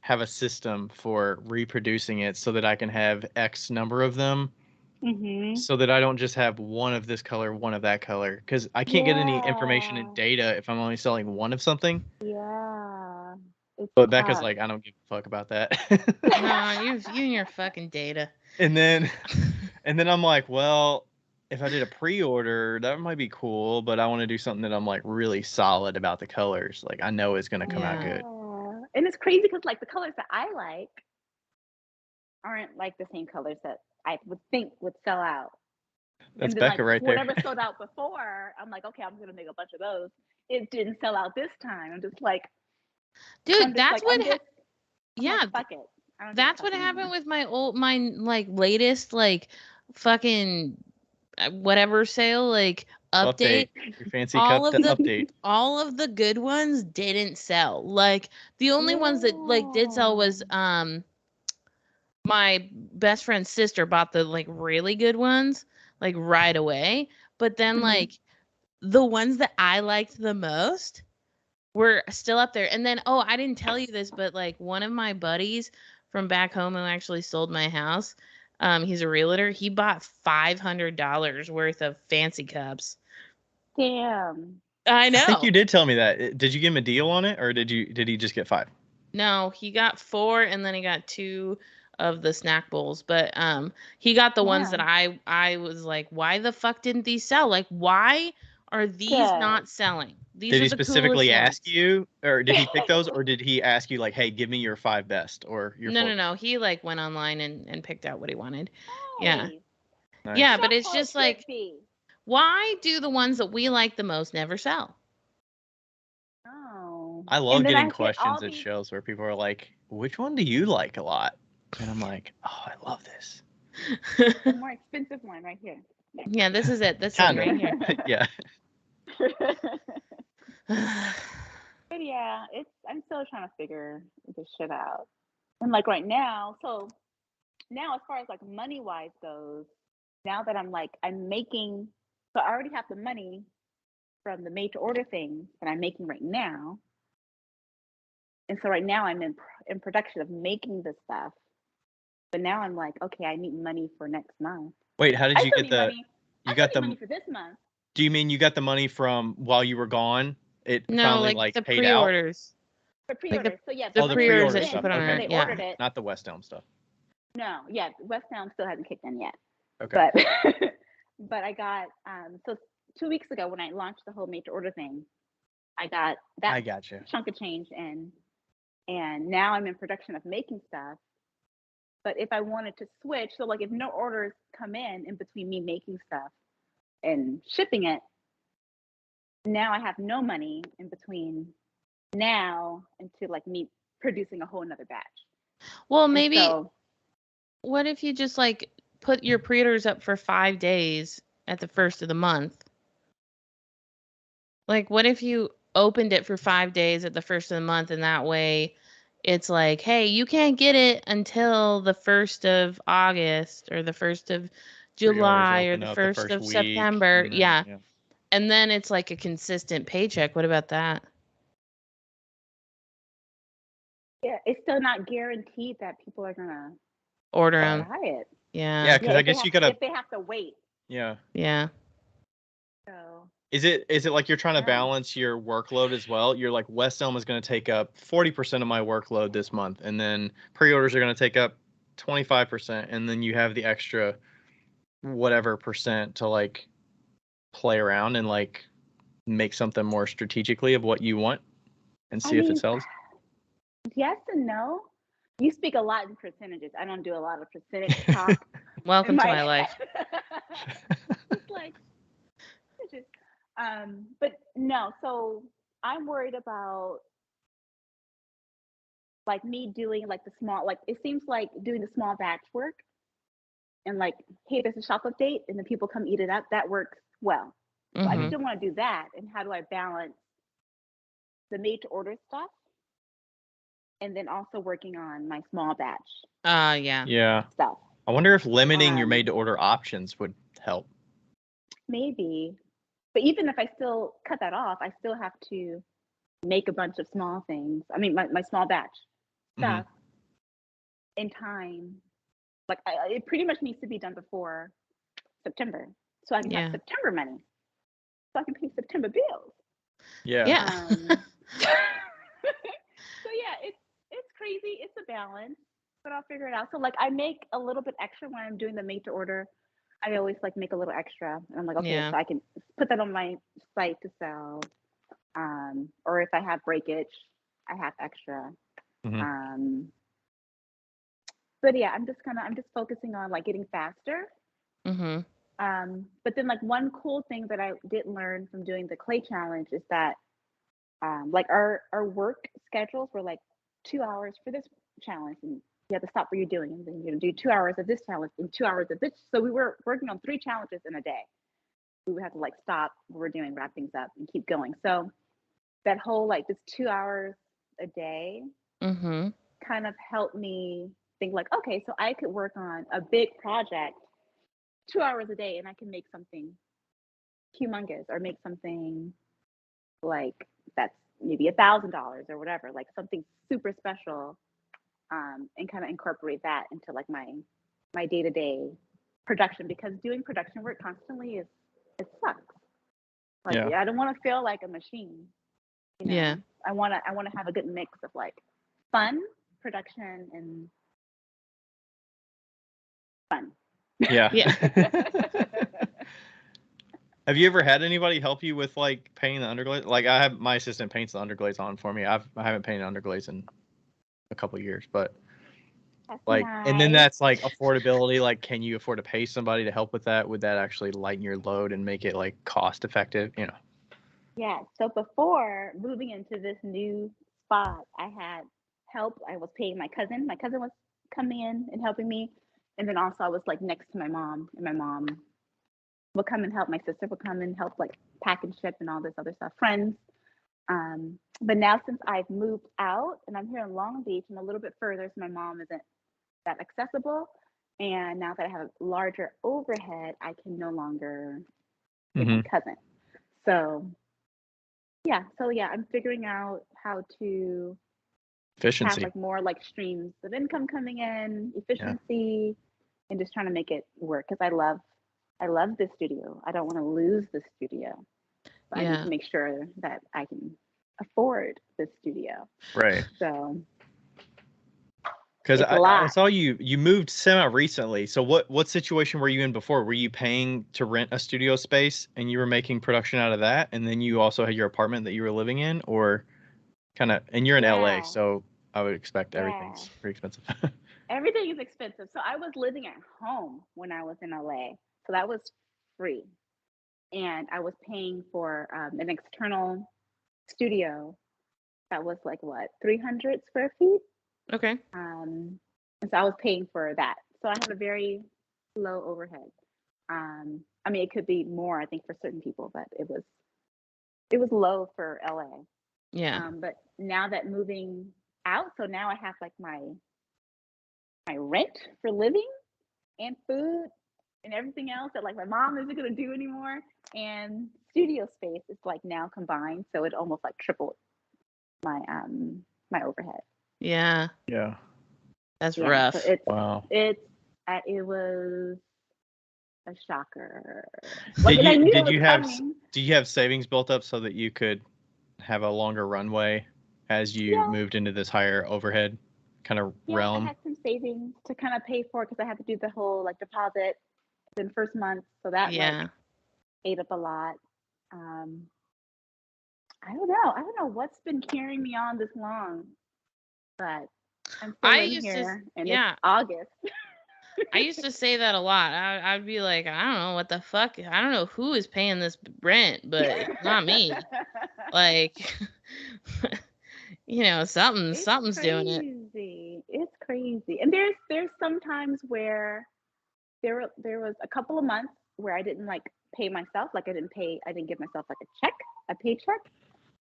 have a system for reproducing it so that I can have X number of them. So that I don't just have one of this color, one of that color, because I can't get any information and data if I'm only selling one of something. Yeah. But Becca's like, I don't give a fuck about that. No, you and your fucking data. And then I'm like, well, if I did a pre-order, that might be cool, but I want to do something that I'm like really solid about the colors. Like I know it's gonna come out good. And it's crazy because like the colors that I like aren't like the same colors that I would think would sell out. That's Becca right there. Whatever sold out before, I'm like, okay, I'm gonna make a bunch of those. It didn't sell out this time. I'm just like, dude, that's like, what. fuck it. That's what happened with my like latest like fucking whatever sale like update. Your fancy update. All of the good ones didn't sell. Like the only ones that like did sell was my best friend's sister bought the like really good ones like right away, but then like the ones that I liked the most were still up there. And then I didn't tell you this, but like one of my buddies from back home who actually sold my house, he's a realtor, he bought $500 worth of fancy cups. Damn. I know. I think you did tell me that. Did you give him a deal on it, or did he just get 5? No, he got 4 and then he got 2 of the snack bowls, but he got the ones that I was like, why the fuck didn't these sell? Like, why are these not selling? These did he specifically ask you, or did he pick those, or did he ask you like, hey, give me your 5 best or your No, he like went online and picked out what he wanted. Nice. Yeah, but it's just like, why do the ones that we like the most never sell? I love getting questions at shows where people are like, which one do you like a lot? And I'm like, oh, I love this. The more expensive one right here. Yeah, this is it. This is right here. Yeah. But yeah, I'm still trying to figure this shit out. And like right now, as far as like money wise goes, now that I'm making, so I already have the money from the made to order things that I'm making right now. And so right now I'm in production of making this stuff. But now I'm like, okay, I need money for next month. Wait, how did you get the money? You got the money for this month. Do you mean you got the money from while you were gone? It no, finally like the paid pre-orders. The pre-orders. So yeah, the pre-orders that stuff. you put on it. They ordered it. Not the West Elm stuff. No, yeah, West Elm still hasn't kicked in yet. Okay. But I got so 2 weeks ago when I launched the whole made to order thing, I got that I got you. chunk of change in, and now I'm in production of making stuff. But if I wanted to switch, so like if no orders come in between me making stuff and shipping it, now I have no money in between now into like me producing a whole nother batch. Well, And maybe so what if you just like put your pre-orders up for 5 days at the first of the month? Like, what if you opened it for 5 days at the first of the month, and that way it's like, hey, you can't get it until the 1st of August or the 1st of Pre-orders July or open the up the 1st first of week, September. and then, Yeah. yeah. And then it's like a consistent paycheck. What about that? yeah, it's still not guaranteed that people are gonna Order Buy. them. buy it. Yeah, Yeah. because Yeah, I guess you gotta. if they have to wait. Yeah. Yeah. So Is it like you're trying to Yeah. balance your workload as well? You're like, West Elm is going to take up 40% of my workload this month, and then pre-orders are going to take up 25%, and then you have the extra whatever percent to like play around and like make something more strategically of what you want and I see if mean, it sells. yes and no. You speak a lot in percentages. I don't do a lot of percentage talk. Welcome in to my life. It's like, but no. So I'm worried about like me doing like the small, like it seems like doing the small batch work and like, hey, there's a shop update, and then people come eat it up. That works well. So I Mhm. still want to do that. And how do I balance the made to order stuff and then also working on my small batch Yeah. Yeah. stuff? I wonder if limiting your Um, made to order options would help. Maybe. But even if I still cut that off, I still have to make a bunch of small things. I mean, my small batch stuff in time. Like, it pretty much needs to be done before September so I can have Yeah. September money so I can pay September bills. Yeah. Yeah. So yeah, it's crazy. It's a balance, but I'll figure it out. So like I make a little bit extra when I'm doing the made to order. I always like make a little extra, and I'm like, okay, Yeah. so I can put that on my site to sell. Or if I have breakage, I have extra. Mhm. But yeah, I'm just focusing on like getting faster. Mhm. But then like one cool thing that I did learn from doing the clay challenge is that like our work schedules were like 2 hours for this challenge, and you have to stop what you're doing, and then you're gonna do 2 hours of this challenge and 2 hours of this. So we were working on 3 challenges in a day. We would have to like stop what we're doing, wrap things up, and keep going. So that whole like this 2 hours a day Mhm. kind of helped me think like, okay, so I could work on a big project 2 hours a day, and I can make something humongous or make something like that's maybe $1,000 or whatever, like something super special, and kind of incorporate that into like my day to day production, because doing production work constantly is it sucks. Like Yeah. I don't want to feel like a machine. You know, Yeah. I want to have a good mix of like fun production and fun. Yeah. Yeah. Have you ever had anybody help you with like painting the underglaze? Like I have my assistant paints the underglaze on for me. I haven't painted underglaze in a couple of years, but That's like, and then nice. that's like affordability. Like, can you afford to pay somebody to help with that? Would that actually lighten your load and make it like cost effective? You know? Yeah. So before moving into this new spot, I had help. I was paying my cousin. My cousin was coming in and helping me. And then also I was like next to my mom, and my mom would come and help. My sister would come and help like pack and ship and all this other stuff. Friends. But now since I've moved out and I'm here in Long Beach and a little bit further, so my mom isn't that accessible. And now that I have a larger overhead, I can no longer pay my cousin. So yeah, I'm figuring out how to have Efficiency. like more like streams of income coming in, efficiency, and just trying to make it work because I love this studio. I don't want to lose the studio. But I need to make sure that I can afford the studio. Right. So Because It's a I lot. saw you moved semi recently. So what situation were you in before? Were you paying to rent a studio space and you were making production out of that, and then you also had your apartment that you were living in, or kind of? And you're in LA, Yeah, so I would expect yeah. everything's pretty expensive. Everything is expensive. So I was living at home when I was in LA. So that was free. And I was paying for an external studio that was like what, 300 square feet? Okay. And so I was paying for that. So I had a very low overhead. I mean, it could be more, I think, for certain people, but it was low for LA. Yeah. But now that moving out, so now I have like my rent for living and food and everything else that like my mom isn't gonna do anymore, and studio space is like now combined, so it almost like tripled my my overhead. Yeah. Yeah. That's Yeah, so rough. Wow. it was a shocker. Like, and I knew it Did was you have coming. do you have savings built up so that you could have a longer runway as you Yeah, moved into this higher overhead kind of yeah, I realm? had some savings to kind of pay for it because I had to do the whole like deposit in first month, so that like Yeah. ate up a lot. Um, I don't know what's been carrying me on this long, but I'm still I in used to, here, and it's yeah, August. I used to say that a lot. I'd be like, I don't know what the fuck. I don't know who is paying this rent, but it's not me. Like, It's something's doing it. crazy. It's crazy. And there's sometimes where there was a couple of months where I didn't like pay myself, like I didn't give myself like a paycheck.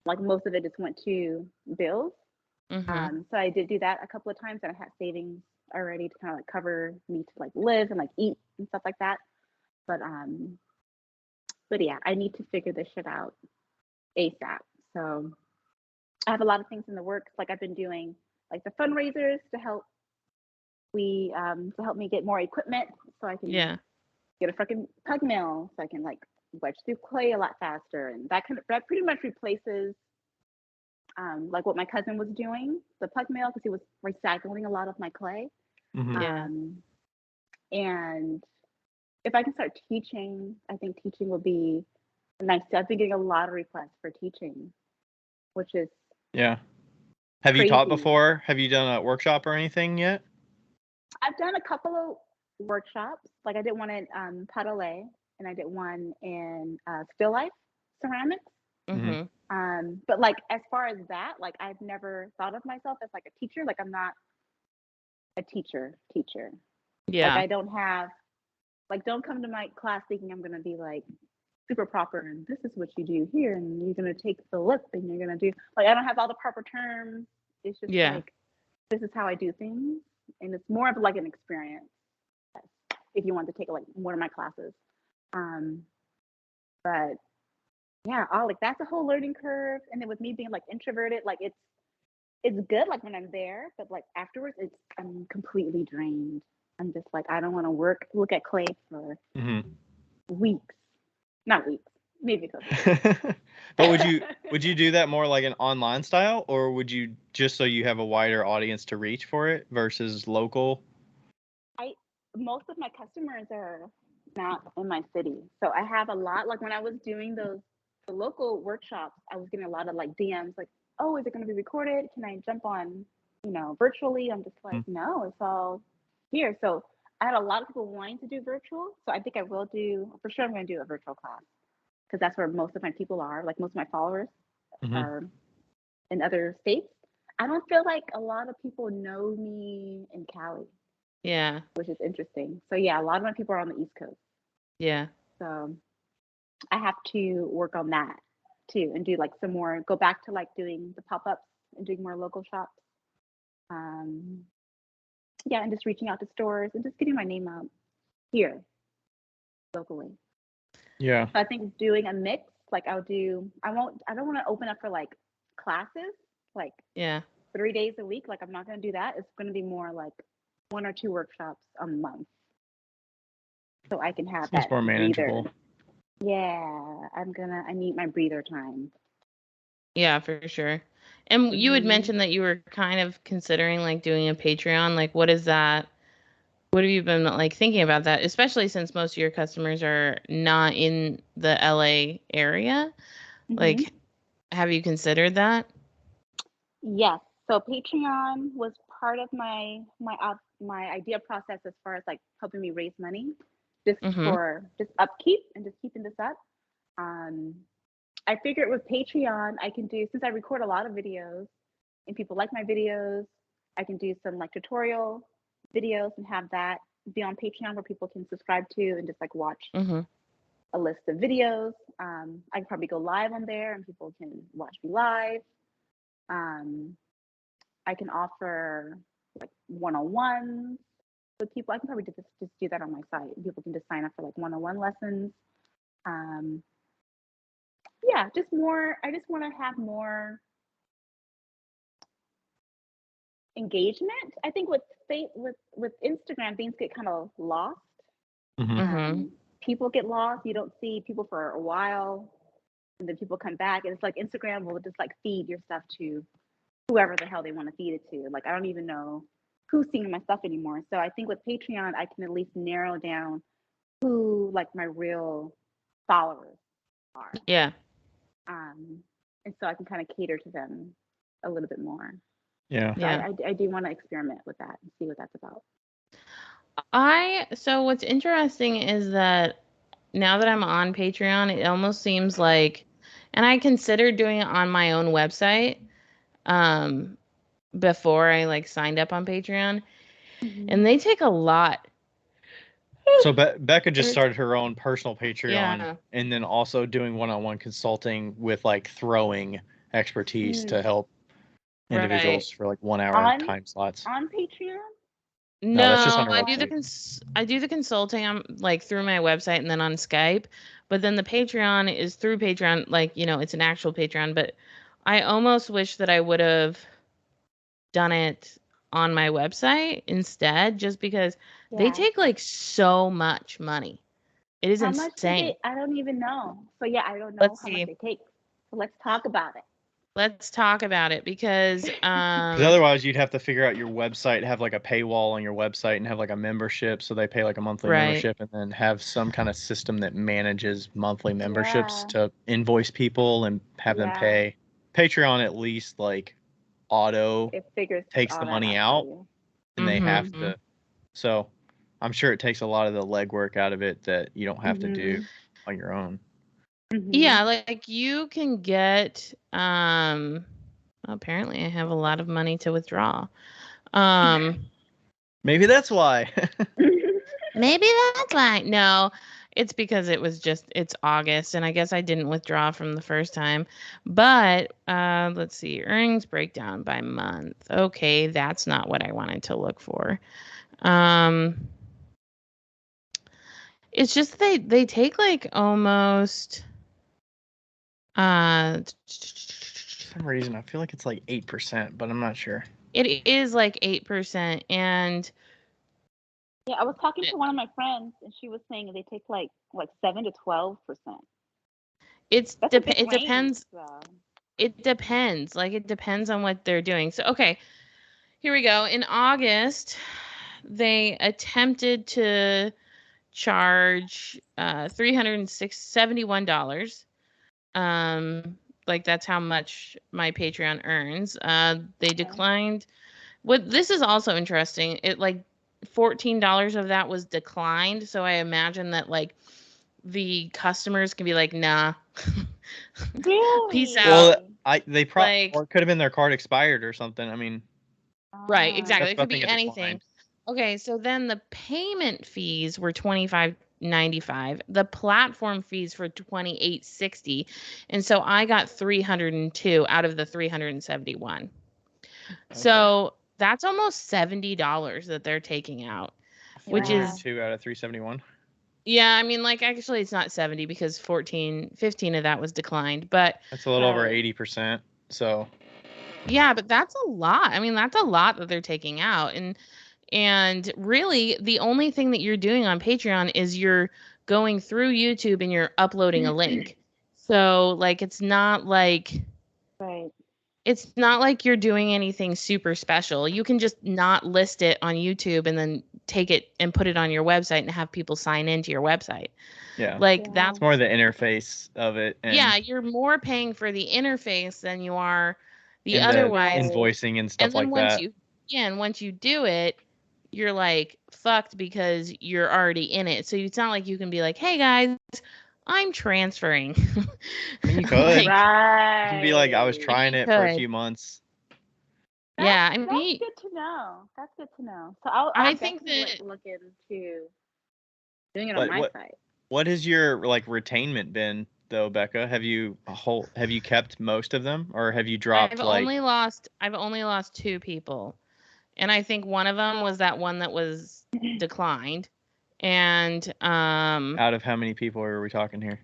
Like most of it just went to bills. Mm-hmm. So I did do that a couple of times, and I had savings already to kind of like cover me to like live and like eat and stuff like that. But um, but yeah, I need to figure this shit out ASAP. So I have a lot of things in the works. Like I've been doing like the fundraisers to help me get more equipment so I can Yeah. get a fucking pug mill so I can like wedge through clay a lot faster, and that pretty much replaces like what my cousin was doing, the pug mill, because he was recycling a lot of my clay. Mm-hmm. Yeah. Um, and if I can start teaching, I think teaching will be nice. I've been getting a lot of requests for teaching, which is Yeah. Have you taught crazy. before? Have you done a workshop or anything yet? I've done a couple of workshops. Like I did one in Padelay, and I did one in still life ceramics. Mm-hmm. Mm-hmm. But like as far as that, like I've never thought of myself as like a teacher. Like I'm not a teacher. Like Yeah. I don't have like don't come to my class thinking I'm gonna be like super proper and this is what you do here and you're gonna take the lip and you're gonna do like I don't have all the proper terms. It's just Yeah. like this is how I do things, and it's more of like an experience. If you want to take like one of my classes, um, but yeah, all like that's a whole learning curve. And then with me being like introverted, like it's good like when I'm there, but like afterwards, I'm completely drained. I'm just like I don't want to look at clay for Mm-hmm. weeks, not weeks, maybe a couple days. But would you do that more like an online style, or would you just so you have a wider audience to reach for it versus local? I Most of my customers are not in my city, so I have a lot. Like when I was doing the local workshops, I was getting a lot of like DMs, like, "Oh, is it going to be recorded? Can I jump on, virtually?" I'm just like, Mm. "No, it's all here." So I had a lot of people wanting to do virtual, so I think I will do for sure. I'm going to do a virtual class because that's where most of my people are. Like most of my followers Mm-hmm. are in other states. I don't feel like a lot of people know me in Cali, Yeah. which is interesting. So yeah, a lot of my people are on the East Coast. Yeah. So I have to work on that too and do like some more, go back to like doing the pop-ups and doing more local shops. Um, yeah, and just reaching out to stores and just getting my name out here locally. Yeah. So I think doing a mix, like I don't want to open up for like classes, like Yeah. 3 days a week. Like I'm not going to do that. It's going to be more like one or two workshops a month. So I can have Seems that more breather. manageable. Yeah, I need my breather time. Yeah, for sure. And you had mentioned that you were kind of considering like doing a Patreon. Like, what is that? What have you been like thinking about that? Especially since most of your customers are not in the LA area. Like, have you considered that? Yes. So Patreon was part of my idea process as far as like helping me raise money, just for just upkeep and just keeping this up. I figured with Patreon, I can do, since I record a lot of videos and people like my videos, I can do some like tutorial videos and have that be on Patreon where people can subscribe to and just like watch a list of videos. I can probably go live on there and people can watch me live. I can offer like one-on-ones with people. I can probably just do that on my site. People can just sign up for like one-on-one lessons. Yeah, just more. I just want to have more engagement. I think with Instagram, things get kind of lost. People get lost. You don't see people for a while, and then people come back, and it's like Instagram will just like feed your stuff to whoever the hell they want to feed it to. Like I don't even know who's seeing my stuff anymore. So I think with Patreon, I can at least narrow down who like my real followers are. Yeah. And so I can kind of cater to them a little bit more. Yeah. So I do want to experiment with that and see what that's about. So what's interesting is that now that I'm on Patreon, it almost seems like, and I considered doing it on my own website, before I like signed up on Patreon, and they take a lot. So Becca just started her own personal Patreon, Yeah. and then also doing one-on-one consulting with like throwing expertise to help individuals for like 1 hour time slots. On Patreon? No, that's just on her I website. I do the consulting. I'm like through my website and then on Skype, but then the Patreon is through Patreon. Like, you know, it's an actual Patreon, but I almost wish that I would have done it on my website instead, just because they take like so much money. It is insane. Much do they? I don't even know. So yeah, I don't know how much they take. So let's talk about it. Let's talk about it because otherwise you'd have to figure out your website, have like a paywall on your website and have like a membership, so they pay like a monthly membership, and then have some kind of system that manages monthly memberships to invoice people and have them pay. Patreon at least like takes the money out and they have to. So I'm sure it takes a lot of the legwork out of it that you don't have to do on your own. Yeah, like you can get apparently I have a lot of money to withdraw. Maybe that's why. Maybe that's why. No, it's because it's August and I guess I didn't withdraw from the first time. But let's see, earnings breakdown by month. Okay, that's not what I wanted to look for. It's just they take like almost for some reason I feel like it's like 8%, but I'm not sure. It is like 8%, and yeah, I was talking to one of my friends and she was saying they take like 7 to 12%. It depends. It depends. Like it depends on what they're doing. So okay, here we go. In August, they attempted to charge $371. Like that's how much my Patreon earns. They declined. This is also interesting. It like $14 of that was declined. So I imagine that like the customers can be like, nah. Really? Peace out. Well, they probably or it could have been their card expired or something. I mean, right, exactly. It could be anything. Okay, so then the payment fees were $25.95. The platform fees for $28.60, and so I got 302 out of the 371. Okay. So that's almost $70 that they're taking out, which is 2 out of 371. Yeah, I mean, like actually, it's not 70 because 15 of that was declined, but that's a little over 80%. So yeah, but that's a lot. I mean, that's a lot that they're taking out, and really, the only thing that you're doing on Patreon is you're going through YouTube and you're uploading a link. So, like, it's not like Right. It's not like you're doing anything super special. You can just not list it on YouTube and then take it and put it on your website and have people sign into your website. Yeah. Like Yeah. that's It's more the interface of it and yeah, you're more paying for the interface than you are the and the otherwise. invoicing and stuff And then like that. once you do it, you're like fucked because you're already in it. So it's not like you can be like, "Hey guys, I'm transferring." I mean, you could. Right. You can be like, I was trying You it for a could. few months. Yeah, I That's mean, good to know. That's good to know. So I'll I think definitely that look into doing it on But my site. what has your like retainment been though, Becca? Have you kept most of them, or have you dropped I've only lost 2 people. And I think one of them was that one that was declined. And out of how many people are we talking here?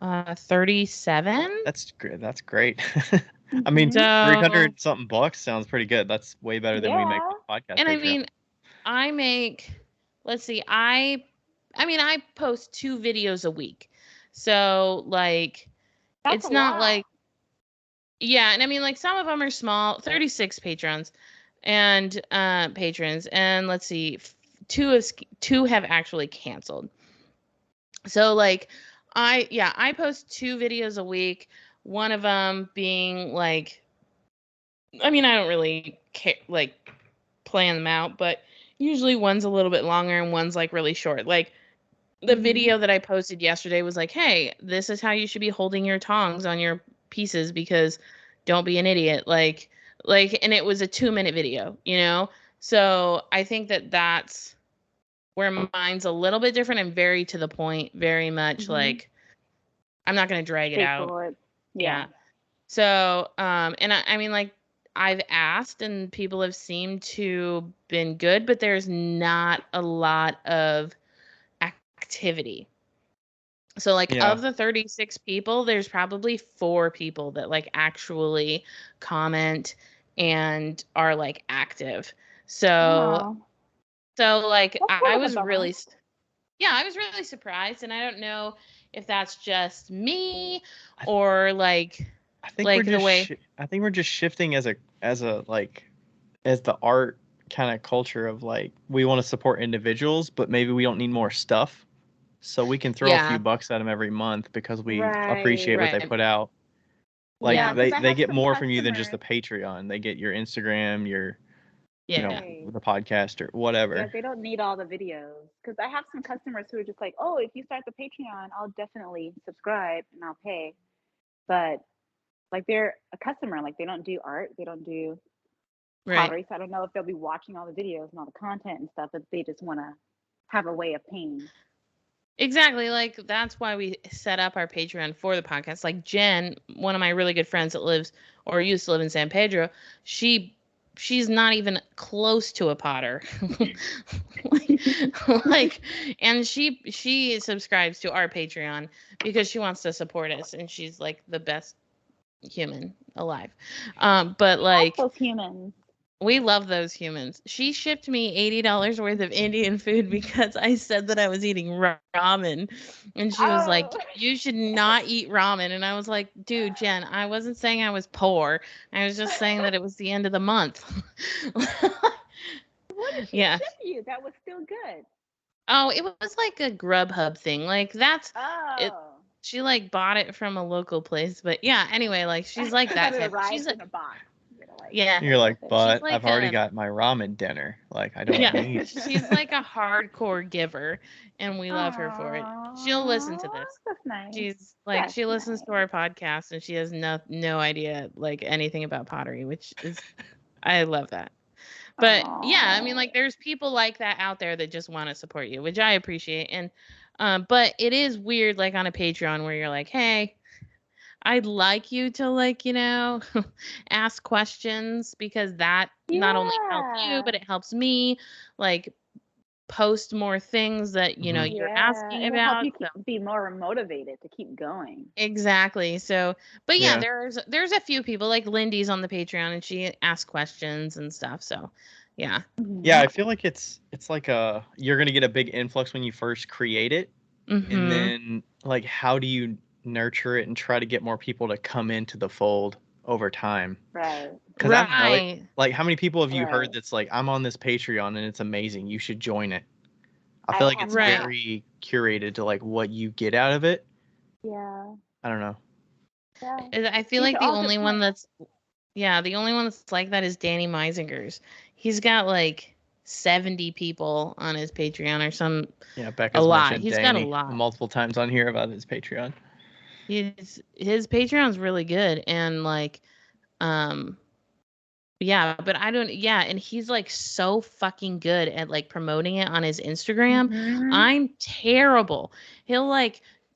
37. That's great. That's great. I mean, So 300 something bucks sounds pretty good. That's way better than we make Yeah. with podcast and I Patreon. mean, I make let's see, I mean I post 2 videos a week. So like That's it's a not lot. like yeah, and I mean like some of them are small, 36 patrons and patrons and let's see 2 have actually canceled. So like I post 2 videos a week, one of them being like I mean I don't really care like plan them out, but usually one's a little bit longer and one's like really short. Like the Mhm. video that I posted yesterday was like, "Hey, this is how you should be holding your tongs on your pieces because don't be an idiot." Like and it was a 2-minute video, you know? So, I think that that's where mine's a little bit different and very to the point, very much Mhm. like I'm not going to drag it out. Straightforward. Yeah. Yeah. So, and I mean like I've asked and people have seemed to been good, but there's not a lot of activity. So like Yeah. of the 36 people, there's probably 4 people that like actually comment and are like active. So Wow. like That's I kind of a was bummer. really yeah, I was really surprised and I don't know if that's just me or like I think like we're the just way I think we're just shifting as a like as the art kind of culture of like we want to support individuals, but maybe we don't need more stuff. So we can throw a few yeah, bucks at them every month because we Right. appreciate what they right. put out. Like Yeah. 'cause I they have get some more from you than just the customers. Patreon. They get your Instagram, your you know, Yeah. Right. the podcast or Yeah, whatever. they don't need all the videos. Because I have some customers who are just like, oh, if you start the Patreon, I'll definitely subscribe and I'll pay. But like they're a customer, like they don't do art, they don't do Right. pottery. So I don't know if they'll be watching all the videos and all the content and stuff, but they just want to have a way of paying. Exactly. Like that's why we set up our Patreon for the podcast. Like Jen, one of my really good friends that lives or used to live in San Pedro, she's not even close to a potter. like and she subscribes to our Patreon because she wants to support us and she's like the best human alive. But like Those humans. we love those humans. She shipped me $80 worth of Indian food because I said that I was eating ramen. And she was like, Oh, "You should not eat ramen." And I was like, "Dude, Jen, I wasn't saying I was poor. I was just saying that it was the end of the month." what did she Yeah. ship you? That was still good. Oh, it was like a Grubhub thing. Like that's it. Oh. She like bought it from a local place. But yeah, anyway, like she's like I that thought it type. She's arrived a in a box. You're like, yeah. You're like, okay. She's but like I've already a got my ramen dinner. Like I don't yeah, need. she's like a hardcore giver, and we love her for it. She'll listen to Aw, this. that's nice. She's like That's she listens to nice. our podcast, and she has no idea like anything about pottery, which is I love that. But yeah, I mean, like there's people like that out there that just want to support you, which I appreciate. And but it is weird, like on a Patreon where you're like, hey, I'd like you to like, ask questions because that not only helps you, Yeah. but it helps me like post more things that, Mhm. you're Yeah. asking It'll help about. you So be more motivated to keep going. exactly. So, but yeah, Yeah. there's a few people like Lindy's on the Patreon and she asks questions and stuff. So, yeah. Yeah, I Mhm. feel like it's like you're gonna get a big influx when you first create it, and Mhm. then like how do you nurture it and try to get more people to come into the fold over time. Right. Because I don't know, Right. like how many people have you heard Right. that's like, I'm on this Patreon and it's amazing, you should join it. I I feel like have it's Right. not. very curated to like what you get out of it. Yeah. I don't know. Yeah. I feel These like are the all good only one points. the only one that's like that is Danny Meisinger's. He's got like 70 people on his Patreon or some Yeah, a Becca's lot. mentioned He's got a Danny lot. multiple times on here about his Patreon. His Patreon's really good and like yeah, but I don't and he's like so fucking good at like promoting it on his Instagram. Mhm. I'm terrible.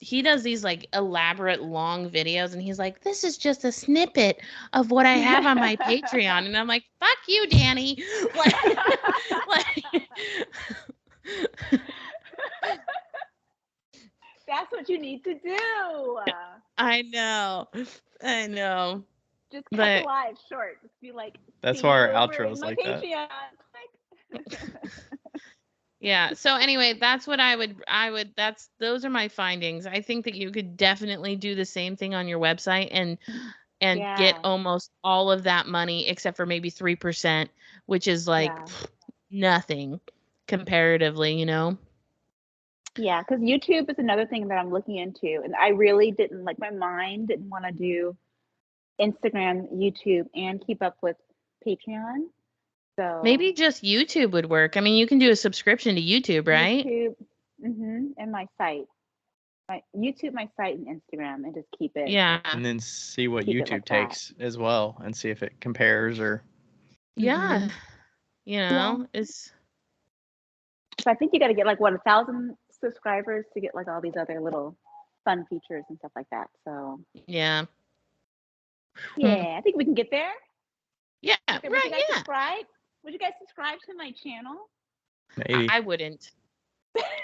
He does these like elaborate long videos and he's like, this is just a snippet of what I have on my Patreon. And I'm like, fuck you, Danny. Like, That's what you need to do. I know. Just cut But the live short. Just be like, That's see why you our over outro in is my like that. Patreon. Click. yeah, so anyway, that's what those are my findings. I think that you could definitely do the same thing on your website and get Yeah. almost all of that money except for maybe 3%, which is like Yeah. nothing comparatively, you know? Yeah, because YouTube is another thing that I'm looking into. And I really didn't, like, my mind didn't want to do Instagram, YouTube, and keep up with Patreon. So Maybe just YouTube would work. I mean, you can do a subscription to YouTube, right? YouTube, and my site. My YouTube, my site, and Instagram, and just keep it. Yeah. And then see what Keep it YouTube like that. takes as well and see if it compares or Yeah. You know, So I think you got to get like 1,000 subscribers to get like all these other little fun features and stuff like that. So yeah. yeah, I think we can get there. Yeah, Would you right, guys yeah. subscribe? Would you guys subscribe to my channel? maybe. I wouldn't.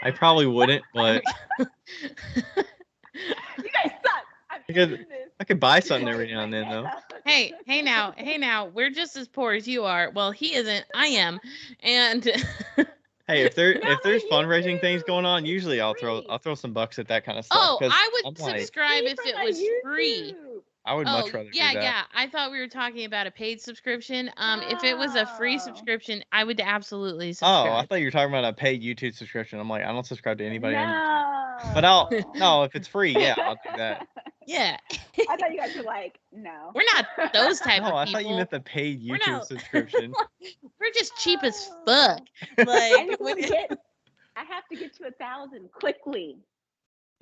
I probably wouldn't, but You guys suck. I'm ending this. I could buy something every now right and then though. hey now, we're just as poor as you are. Well, he isn't, I am. And Hey, if there's my fundraising things YouTube going on, usually I'll free. throw some bucks at that kind of stuff. oh, 'Cause I would I'm like, subscribe Free if for it my was free. YouTube. I would Oh, much rather do yeah, that. yeah. I thought we were talking about a paid subscription. If it was a free No. subscription, I would absolutely Oh, I subscribe. thought you were talking about a paid YouTube subscription. I'm like, I don't subscribe to anybody on YouTube. But No. if it's free, yeah, I'll do that. Yeah. I thought you guys were like, no. We're not those type No, of I people. thought you meant the paid We're YouTube not- subscription. We're just cheap as Oh. fuck. I Like, just want to get. I have to get to 1,000 quickly.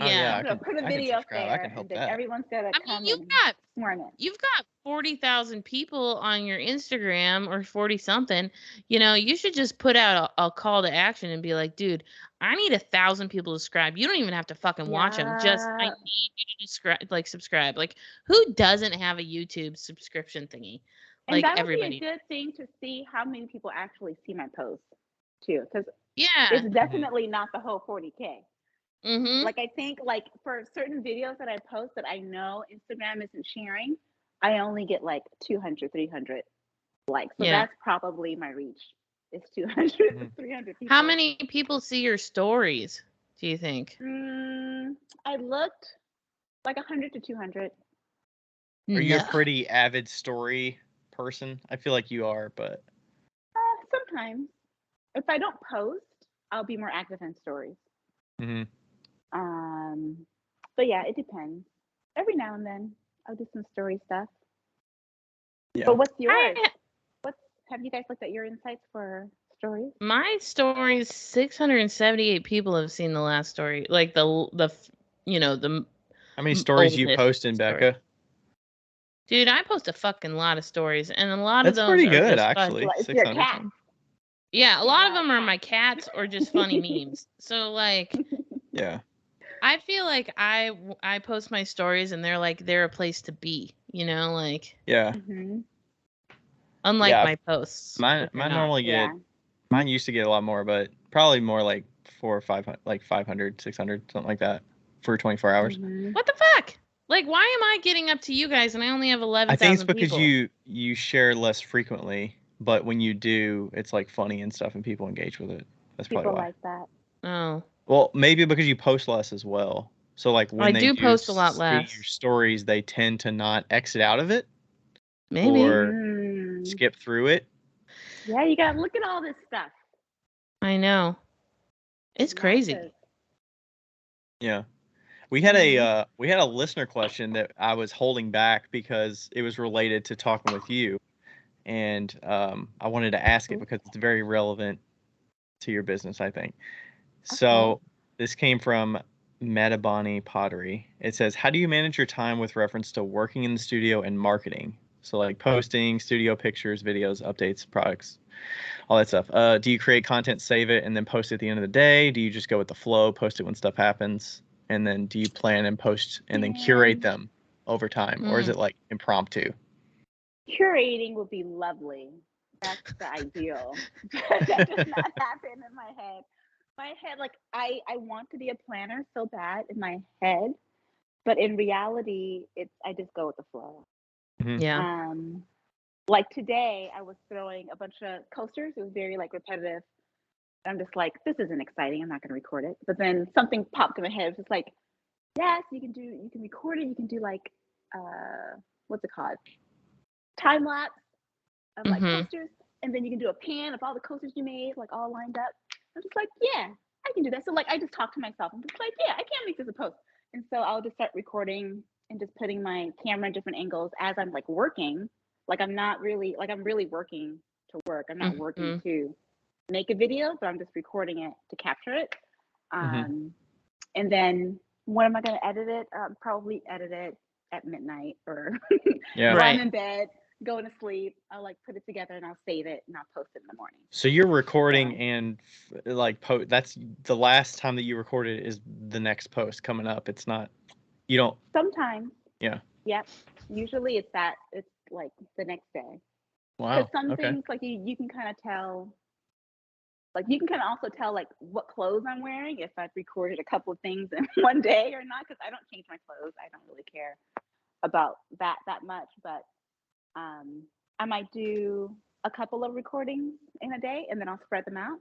Oh yeah, I'm gonna put a video up subscribe. there, I can help and then that. everyone's gonna I come mean, and you've swarm it. got 40,000 people on your Instagram or 40 something. You know, you should just put out a call to action and be like, dude, I need 1,000 people to subscribe. You don't even have to fucking watch them. Just I Yeah. need you to subscribe. Like, who doesn't have a YouTube subscription thingy? And Like that would everybody. be a good thing to see how many people actually see my posts too, because Yeah. it's definitely not the whole 40K. Mm-hmm. Like I think like for certain videos that I post that I know Instagram isn't sharing, I only get like 200, 300 likes. So Yeah. that's probably my reach. It's 200, Mhm. 300 people. How many people see your stories, do you think? I looked like 100 to 200. Are you a No. pretty avid story person? I feel like you are, but Sometimes. If I don't post, I'll be more active in stories. mhm. But yeah, it depends. Every now and then, I'll do some story stuff. Yeah. But what's yours? Have you guys looked at your insights for stories? My stories, 678 people have seen the last story. Like the How many stories you oldest posting, story. Becca? Dude, I post a fucking lot of stories, and a lot of That's those pretty are good, just actually. It's your 600 cat. something. Yeah, a lot of Yeah, them are cat. my cats or just funny memes. So like, Yeah. I feel like I post my stories and they're a place to be, you know, like Yeah. Mm-hmm. unlike Yeah. my posts. Mine which are not. normally get. Yeah. Mine used to get a lot more, but probably more like 400 or 500, like 500, 600, something like that, for 24 hours. Mm-hmm. What the fuck? Like, why am I getting up to you guys and I only have 11,000 I think it's because people? you share less frequently, but when you do, it's like funny and stuff, and people engage with it. That's probably People why. like that. Oh. Well, maybe because you post less as well. So like when I they do post a lot see less. your stories, they tend to not exit out of it. Maybe. or skip through it. Yeah, you gotta look at all this stuff. I know. It's crazy. Massive. Yeah. We had a listener question that I was holding back because it was related to talking with you, and I wanted to ask it because it's very relevant to your business, I think. So this came from Phi Pottery. It says, "How do you manage your time with reference to working in the studio and marketing? So like posting, studio pictures, videos, updates, products, all that stuff. Do you create content, save it, and then post it at the end of the day? Do you just go with the flow, post it when stuff happens? And then do you plan and post and then curate them over time? Or is it like impromptu?" Curating would be lovely. That's the ideal. That does not happen in my head. Like I want to be a planner so bad in my head, but in reality, I just go with the flow. Yeah. Like today, I was throwing a bunch of coasters. It was very like repetitive. I'm just like, this isn't exciting. I'm not going to record it. But then something popped in my head. It was just like, yes, you can record it. You can do like, what's it called? Time lapse of like coasters. And then you can do a pan of all the coasters you made, like all lined up. I'm just like, yeah, I can do that. So like, I just talk to myself. I'm just like, yeah, I can make this a post. And so I'll just start recording and just putting my camera in different angles as I'm like working. Like I'm really working to work. I'm not working to make a video, but I'm just recording it to capture it. And then when am I going to edit it? Probably edit it at midnight or while I'm in bed, going to sleep. I'll like put it together and I'll save it and I'll post it in the morning. So you're recording and like that's the last time that you recorded is the next post coming up. It's not, you don't. Sometimes. Yeah. Yep. Usually it's like the next day. Wow. Because some things like you can kind of tell. Like you can kind of also tell like what clothes I'm wearing if I've recorded a couple of things in one day or not, because I don't change my clothes. I don't really care about that much, but I might do a couple of recordings in a day and then I'll spread them out.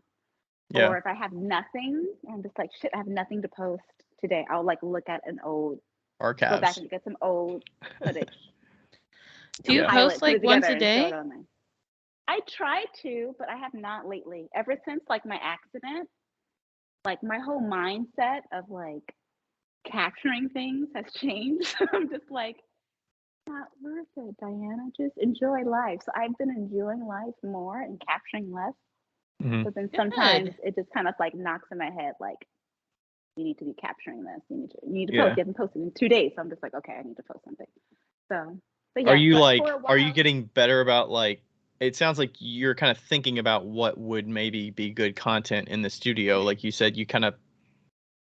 Yeah. Or if I have nothing, I'm just like, shit, I have nothing to post today. I'll like look at an old archives. Go back and get some old footage. Do you post like once a day? I try to, but I have not lately. Ever since like my accident, like my whole mindset of like capturing things has changed. I'm just like, not worth it, Diana. Just enjoy life. So I've been enjoying life more and capturing less. But then sometimes it just kind of like knocks in my head, like, you need to be capturing this. You need to post. You haven't posted in 2 days. So I'm just like, okay, I need to post something. So, but yeah. Are you getting better about like, it sounds like you're kind of thinking about what would maybe be good content in the studio. Like you said, you kind of,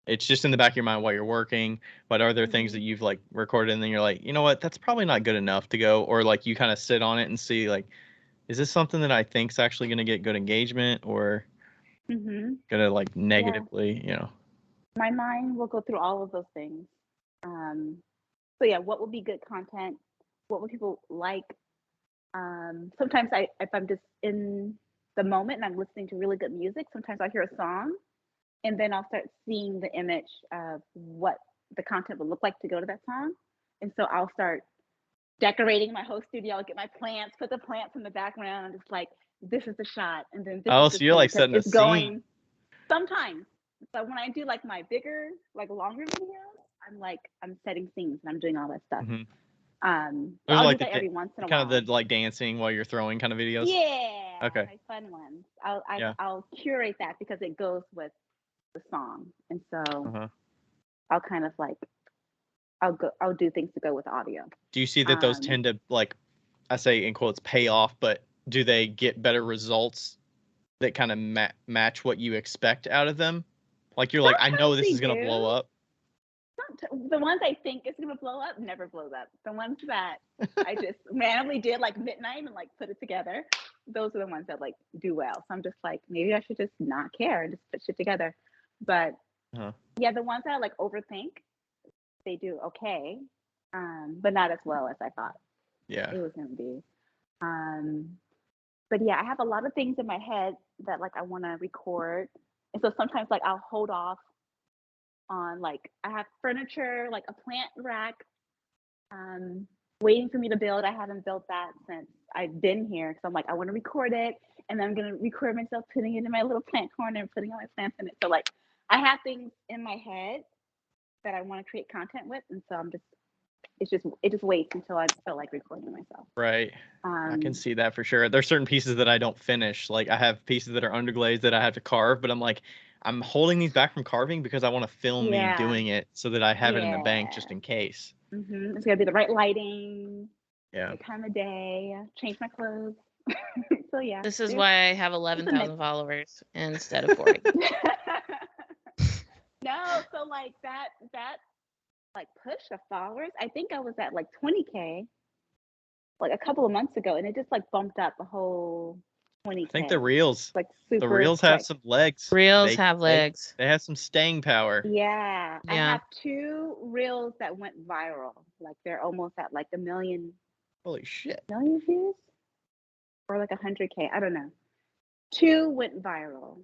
it's just in the back of your mind while you're working, but are there things that you've like recorded and then you're like, you know what, that's probably not good enough to go, or like you kind of sit on it and see like, is this something that I think's actually going to get good engagement or going to like negatively, you know? My mind will go through all of those things. So yeah, what will be good content? What will people like? Sometimes if I'm just in the moment and I'm listening to really good music, sometimes I'll hear a song and then I'll start seeing the image of what the content would look like to go to that song. And so I'll start decorating my whole studio. I'll get my plants, put the plants in the background. I'm just like, this is the shot. And then this is the so you're like setting a scene. Going sometimes. So when I do like my bigger, like longer videos, I'm setting scenes and I'm doing all that stuff. I'll like do that every once in a while. Kind of the like dancing while you're throwing kind of videos. Yeah. Okay. My fun ones. I'll curate that because it goes with the song, and so I'll kind of like I'll do things to go with audio. Do you see that those tend to, like, I say in quotes, pay off, but do they get better results that kind of match what you expect out of them? Like you're like, I know this is gonna blow up. The ones I think is gonna blow up never blows up. The ones that I just randomly did like midnight and like put it together, those are the ones that like do well. So I'm just like, maybe I should just not care and just put shit together. But yeah, the ones that I like overthink, they do okay, but not as well as I thought. Yeah, it was gonna be. But yeah, I have a lot of things in my head that like I want to record, and so sometimes like I'll hold off on, like, I have furniture, like a plant rack, waiting for me to build. I haven't built that since I've been here because I'm like, I want to record it, and then I'm gonna record myself putting it in my little plant corner and putting all my plants in it. So like, I have things in my head that I want to create content with, and so it just waits until I feel like recording myself. Right. I can see that for sure. There's certain pieces that I don't finish. Like I have pieces that are underglazed that I have to carve, but I'm like, I'm holding these back from carving because I want to film me doing it so that I have it in the bank just in case. It's gonna be the right lighting. Yeah. The time of day. Change my clothes. So yeah. This is why I have 11,000 followers instead of 40. No, so like that like push of followers. I think I was at like 20K like a couple of months ago, and it just like bumped up a whole 20K. I think the reels, like super the reels have some legs. Reels have legs. They have some staying power. Yeah. I have 2 reels that went viral. Like they're almost at like 1 million. Holy shit. Million views? Or like 100K. I don't know. 2 went viral.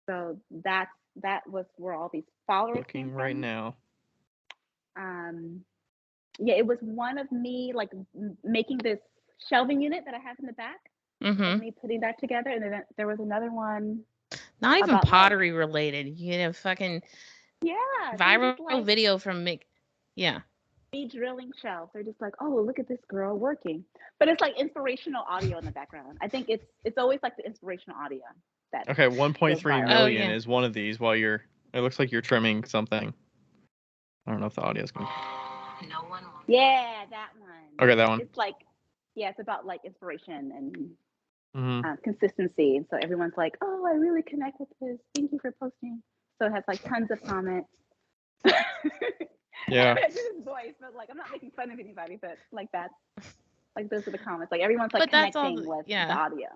So that was where all these followers came from. Right now. Yeah, it was one of me like making this shelving unit that I have in the back. Me putting that together, and then there was another one. Not even pottery related. You know, fucking viral like, video from me drilling shelves. They're just like, oh, look at this girl working. But it's like inspirational audio in the background. I think it's always like the inspirational audio. Okay, 1.3 million is one of these while it looks like you're trimming something. I don't know if the audio's going to... No one wants. Yeah, that one. Okay, that one. It's like, it's about like inspiration and consistency. And so everyone's like, oh, I really connect with this. Thank you for posting. So it has like tons of comments. Yeah. It's his voice, but like I'm not making fun of anybody, but like that's like those are the comments. Like everyone's like connecting with the audio.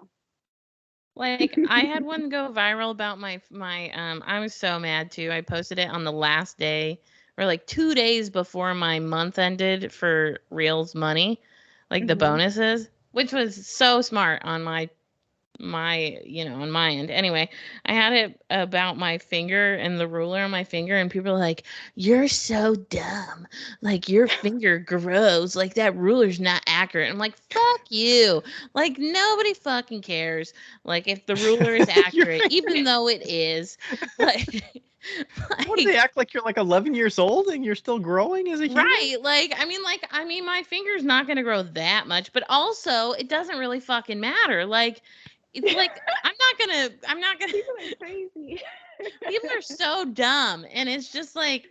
Like I had one go viral about my I was so mad too. I posted it on the last day or like 2 days before my month ended for Reels money, like the bonuses, which was so smart on my on my end. Anyway, I had it about my finger and the ruler on my finger, and people are like, you're so dumb. Like your finger grows. Like that ruler's not accurate. I'm like, fuck you. Like nobody fucking cares. Like if the ruler is accurate, even though it is. Like what do they act like you're like 11 years old and you're still growing as a human? Right. I mean, my finger's not going to grow that much, but also it doesn't really fucking matter. Like, it's like, I'm not gonna. People are crazy. People are so dumb. And it's just like,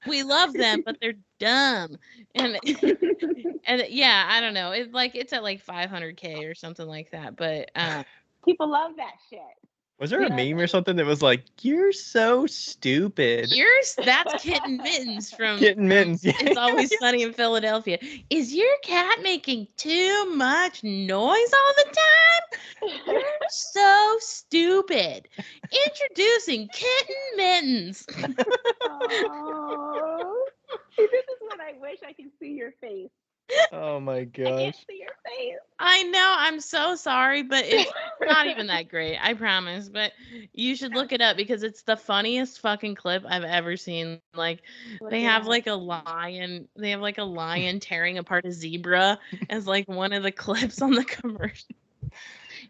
we love them, but they're dumb. And yeah, I don't know. It's like, it's at like 500K or something like that. But, people love that shit. Was there a meme or something that was like, you're so stupid? That's Kitten Mittens from Kitten Mittens. Yeah. It's Always Sunny in Philadelphia. Is your cat making too much noise all the time? You're so stupid. Introducing Kitten Mittens. Oh, this is when I wish I could see your face. Oh my gosh. I can't see your face. I know. I'm so sorry, but it's not even that great. I promise. But you should look it up because it's the funniest fucking clip I've ever seen. Like they have like a lion. They have like a lion tearing apart a zebra as like one of the clips on the commercial.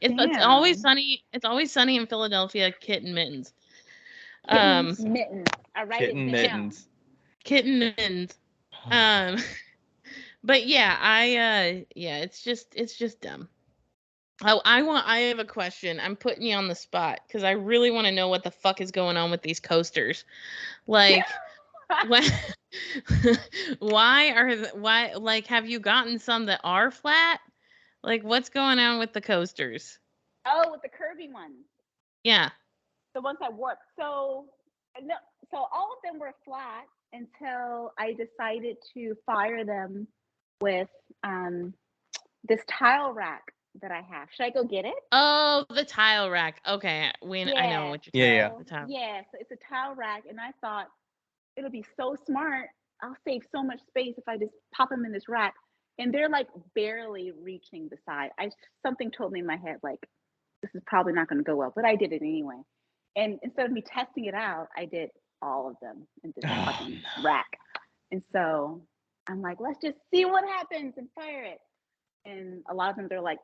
It's Always Sunny. It's Always Sunny in Philadelphia. Kitten Mittens. Mittens. I write Kitten it down. Mittens. Kitten Mittens. But yeah, it's just dumb. I have a question. I'm putting you on the spot because I really want to know what the fuck is going on with these coasters. Like, why like have you gotten some that are flat? Like, what's going on with the coasters? Oh, with the curvy ones. Yeah. The ones that warp. So all of them were flat until I decided to fire them with this tile rack that I have. Should I go get it? Oh, the tile rack. Okay, I know what you're talking about. Yeah, so it's a tile rack, and I thought it'll be so smart. I'll save so much space if I just pop them in this rack. And they're like barely reaching the side. Something told me in my head like this is probably not going to go well, but I did it anyway. And instead of me testing it out, I did all of them in this fucking rack. And so I'm like, let's just see what happens and fire it. And a lot of them, they're like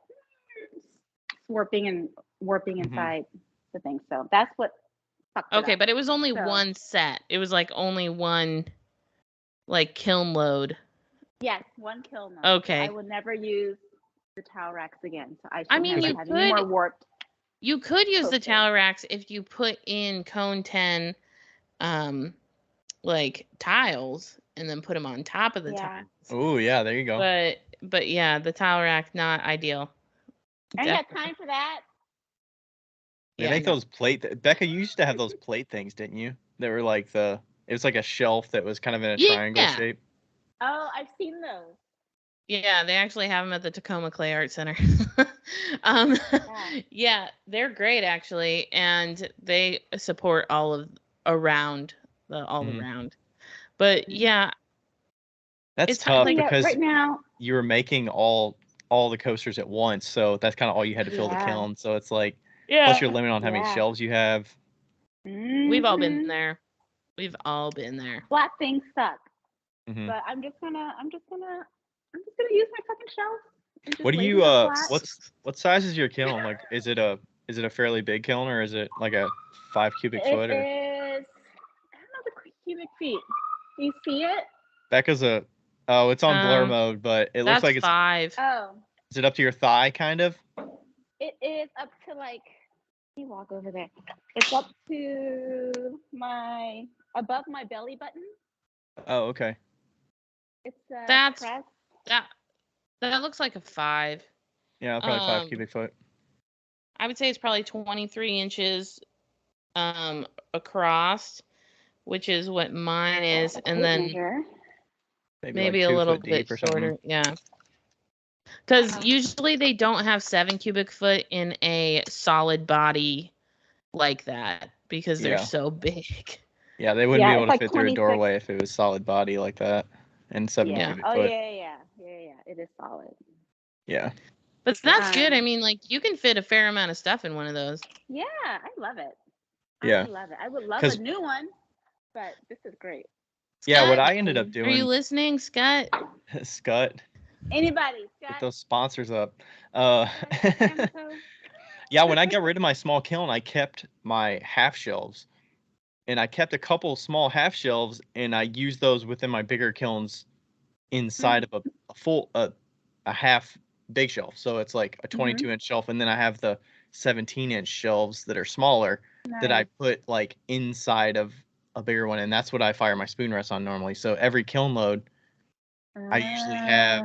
warping inside the thing. So that's what fucked it Okay, up. but it was only So- one set. It was like only one like kiln load. Yes, one kiln load. Okay. I will never use the towel racks again. So I I should mean, never you have any more could- warped. You could use the Coasters. towel racks if you put in cone 10 like tiles and then put them on top of the Yeah. tiles. Oh yeah, there you go. But yeah, the towel rack not ideal. I ain't got time for that. They Yeah, make no. those plate. Becca, you used to have those plate things, didn't you? They were like it was like a shelf that was kind of in a triangle Yeah. shape. Oh, I've seen those. Yeah, they actually have them at the Tacoma Clay Art Center. Yeah, they're great actually, and they support all around. But yeah, That's it's tough like- Yeah, because right now. you were making all the coasters at once, so that's kind of all you had to fill the Yeah. kiln. So it's like, yeah, plus you're limited on how many Yeah. shelves you have. we've all been Mhm. there. We've all been there. Flat things suck. Mhm. But I'm just gonna use my fucking shelf. and just What do lay you them flat. what size is your kiln? Like, is it a fairly big kiln, or is it like a 5 cubic It foot? Or is. I don't know the cubic feet. Do you see it? Becca's it's on blur mode, but it looks That's like it's 5. Oh, is it up to your thigh kind of? it is up to like. Let me walk over there. It's up to above my belly button. Oh, okay. It's That's- press. That looks like a 5. Yeah, probably 5 cubic foot. I would say it's probably 23 inches across, which is what mine is, and then maybe like a 2 little foot bit deep or something. shorter. Yeah. Because usually they don't have 7 cubic foot in a solid body like that because they're Yeah. so big. Yeah, they wouldn't Yeah, be able it's to like fit through a 26. doorway if it was solid body like that. And 7 Yeah. cubic Oh foot. yeah. It is solid. Yeah. But that's good. I Um, mean, like you can fit a fair amount of stuff in one of those. Yeah, I love it. Yeah. I love it. I would love 'Cause- a new one, but this is great. Yeah, what Scott, I ended up are you doing, listening, Scott? Scott, Anybody, get Scott? those sponsors up. Yamato? Yeah, when I got rid of my small kiln, I kept my half shelves. And I kept a couple small half shelves, and I used those within my bigger kilns inside of a full a half big shelf. So it's like a 22-inch shelf, and then I have the 17-inch shelves that are smaller that I Nice. put like inside of a bigger one, and that's what I fire my spoon rests on normally. So every kiln load, I usually have,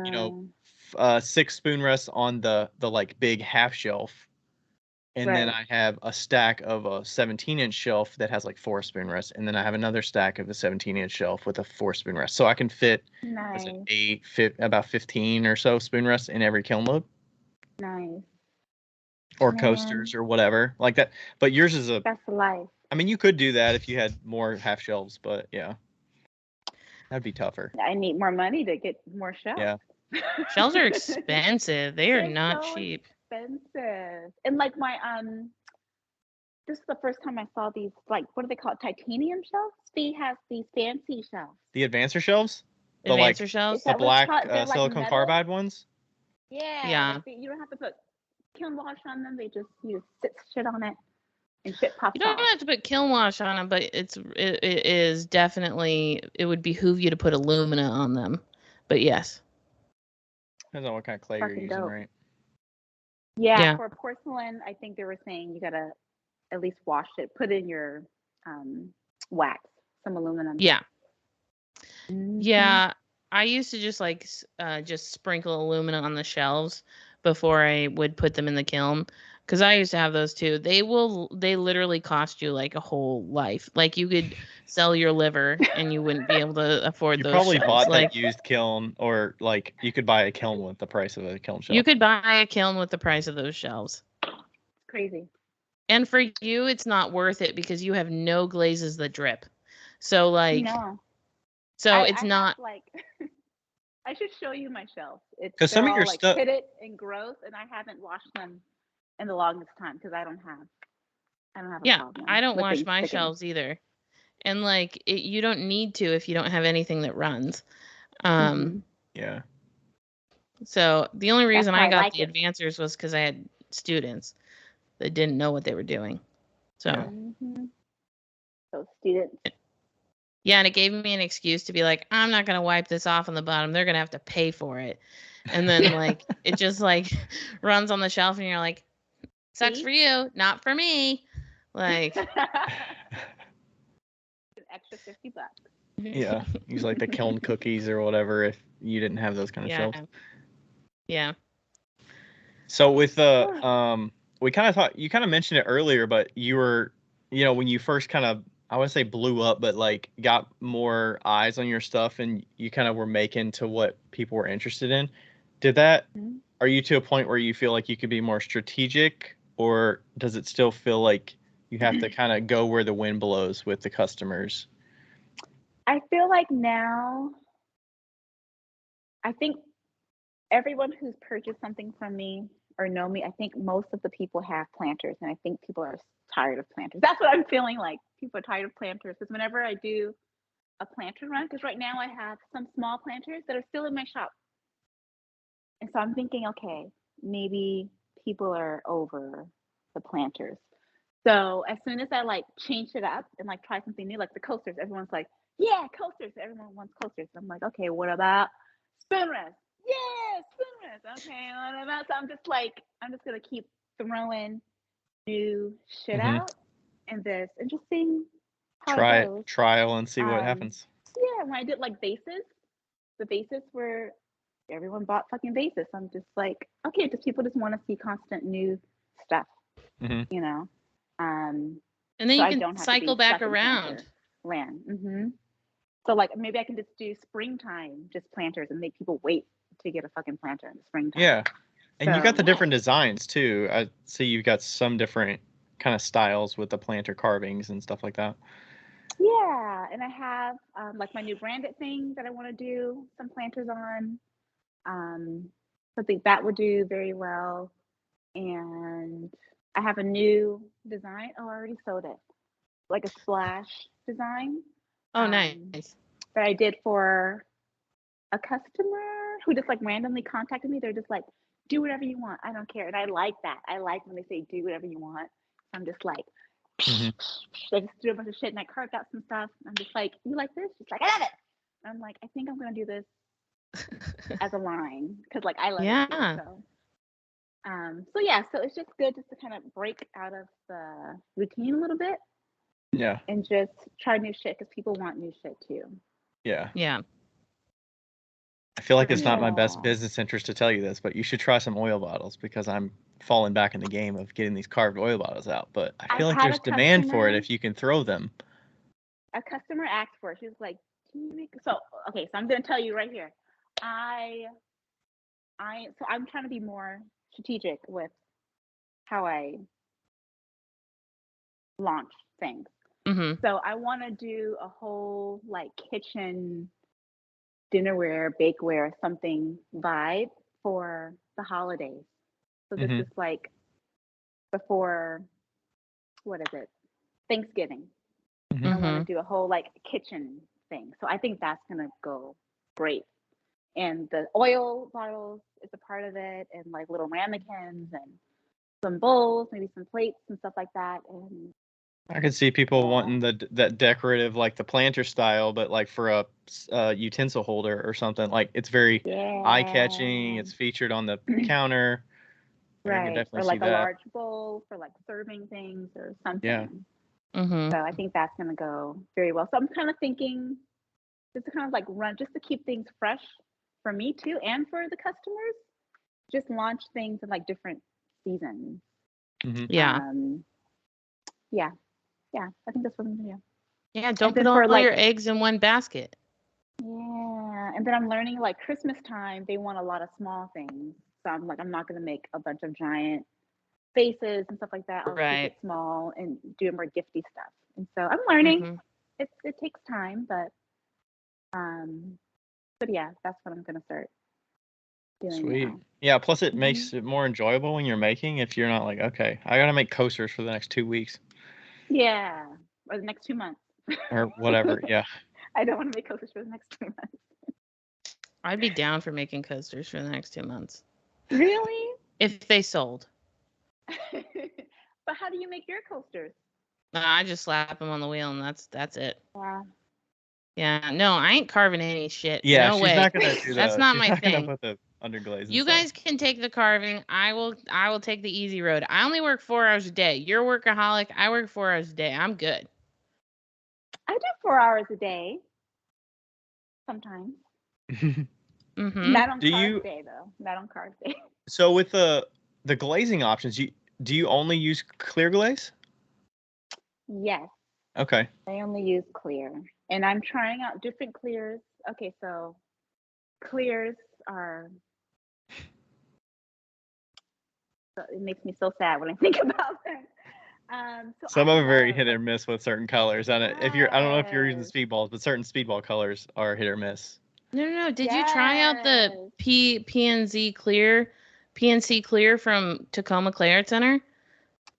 you know, 6 spoon rests on the like big half shelf. And then Right. I have a stack of a 17-inch shelf that has like 4 spoon rests, and then I have another stack of a 17-inch shelf with a 4 spoon rest. So I can fit Nice. about 15 or so spoon rests in every kiln load, Nice. or Man. coasters or whatever like that. But yours is That's life. I mean, you could do that if you had more half shelves, but yeah, that'd be tougher. I need more money to get more shelves. Yeah. Shells are expensive. They are They're not so cheap. Expensive. And like my this is the first time I saw these, like, what do they call it? Titanium shelves? Phi has these fancy shelves. The advancer shelves, the like Advancer shelves. Is the that what it's black called? They're like silicone metal? carbide ones. Yeah. Yeah. like you don't have to put kiln wash on them. You just sit shit on it and shit pops You don't off. have to put kiln wash on them, but it is definitely, it would behoove you to put alumina on them. But yes. Depends on what kind of clay you're Fucking using, dope. right? Yeah, for porcelain, I think they were saying you gotta at least wash it, put in your wax, some aluminum. Yeah. Mhm. Yeah. I used to just just sprinkle alumina on the shelves before I would put them in the kiln. Because I used to have those too. They literally cost you like a whole life. Like you could sell your liver and you wouldn't be able to afford You those probably shelves. bought Like that used kiln, or like you could buy a kiln with the price of a kiln shelf. you could buy a kiln with the price of those shelves. Crazy. And for you, it's not worth it because you have no glazes that drip. So like, No. so I it's have, not. like, I should show you my shelves. 'Cause some they're of your all, like, stuff- pitted and gross, and I haven't washed them in the longest time because I don't have a Yeah, problem. I don't with wash things my sticking. shelves either. And like you don't need to if you don't have anything that runs. Yeah. So the only reason why I I got like the it. advancers was because I had students that didn't know what they were doing. So Mm-hmm. So students. yeah, and it gave me an excuse to be like, I'm not gonna wipe this off on the bottom. They're gonna have to pay for it. And then like it just like runs on the shelf, and you're like, sucks See? for you, not for me. Like An extra $50. Yeah. Use like the kiln cookies or whatever if you didn't have those kind of shelves. Yeah. So with we kind of thought you kind of mentioned it earlier, but you were, when you first kind of, I would say blew up, but like got more eyes on your stuff and you kind of were making to what people were interested in. Are you to a point where you feel like you could be more strategic, or does it still feel like you have to kind of go where the wind blows with the customers? I feel like now, I think everyone who's purchased something from me or know me, I think most of the people have planters, and I think people are tired of planters. That's what I'm feeling like. People are tired of planters because whenever I do a planter run, because right now I have some small planters that are still in my shop. And so I'm thinking, okay, maybe people are over the planters. So as soon as I like change it up and like try something new, like the coasters, everyone's like, yeah, coasters. Everyone wants coasters. I'm like, okay, what about spoon rest? Yeah, spoon rest. Okay, what about? So I'm just gonna keep throwing new shit out and just seeing how it goes. Trial and see what happens. Yeah, when I did like bases, the bases were everyone bought fucking bases. I'm just like, okay, just people just want to see constant new stuff, you know. And then so you can cycle back around. So like maybe I can just do springtime, just planters, and make people wait to get a fucking planter in the springtime. Yeah, and you got the different designs too. I see you've got some different kind of styles with the planter carvings and stuff like that. Yeah, and I have like my new branded thing that I want to do some planters on. So I think that would do very well. And I have a new design. Oh, I already sold it. Like a splash design. Oh, nice. That I did for a customer who just like randomly contacted me. They're just like, do whatever you want. I don't care. And I like that. I like when they say do whatever you want. I'm just like, I just threw a bunch of shit and I carved out some stuff. I'm just like, you like this? She's like, I love it. I'm like, I think I'm gonna do this as a line because like I love it too. So it's just good just to kind of break out of the routine a little bit. Yeah. And just try new shit because people want new shit too. Yeah. Yeah. I feel like it's not my best business interest to tell you this, but you should try some oil bottles because I'm falling back in the game of getting these carved oil bottles out. But I feel like there's demand for it if you can throw them. A customer asked for it. She was like, "Can you make?" So I'm gonna tell you right here. I'm trying to be more strategic with how I launch things. So I want to do a whole like kitchen dinnerware, bakeware, something vibe for the holidays. So this is like before, what is it? Thanksgiving. I want to do a whole like kitchen thing. So I think that's gonna go great. And the oil bottles is a part of it, and like little ramekins and some bowls, maybe some plates and stuff like that. And I could see people wanting that decorative, like the planter style, but like for a utensil holder or something. Like it's very eye-catching. It's featured on the counter. Right, or like a large bowl for like serving things or something. Yeah. So I think that's gonna go very well. So I'm kind of thinking just to kind of like run, just to keep things fresh for me too, and for the customers. Just launch things in like different seasons. Yeah. Yeah. I think that's what I'm gonna do. Yeah, don't put all your eggs in one basket. Yeah, and then I'm learning like Christmas time, they want a lot of small things. So I'm like, I'm not gonna make a bunch of giant faces and stuff like that. I'll keep it small and do more gifty stuff. And so I'm learning. It takes time, but yeah, that's what I'm gonna start doing. Sweet. Now. Yeah, plus it makes it more enjoyable when you're making if you're not like, okay, I gotta make coasters for the next 2 weeks. Yeah, or the next 2 months. or whatever. Yeah. I don't want to make coasters for the next 2 months. I'd be down for making coasters for the next 2 months. Really? If they sold. But how do you make your coasters? I just slap them on the wheel and that's it. Yeah. Yeah, no, I ain't carving any shit. Yeah, No she's way. not gonna do That's the. not She's my not gonna thing. put the underglaze. You guys can take the carving. I will take the easy road. I only work 4 hours a day. You're a workaholic. I work 4 hours a day. I'm good. I do 4 hours a day. Sometimes. Mm-hmm. Not on carve day though. Not on carve day. So with the glazing options, do you only use clear glaze? Yes. Okay. I only use clear. And I'm trying out different clears. Okay, so clears are it makes me so sad when I think about them. So Some I of them are very love, hit or miss with certain colors. I don't know if you're using yes. speedballs, but certain speedball colors are hit or miss. No. Did you try out the PNC clear from Tacoma Clay Art Center?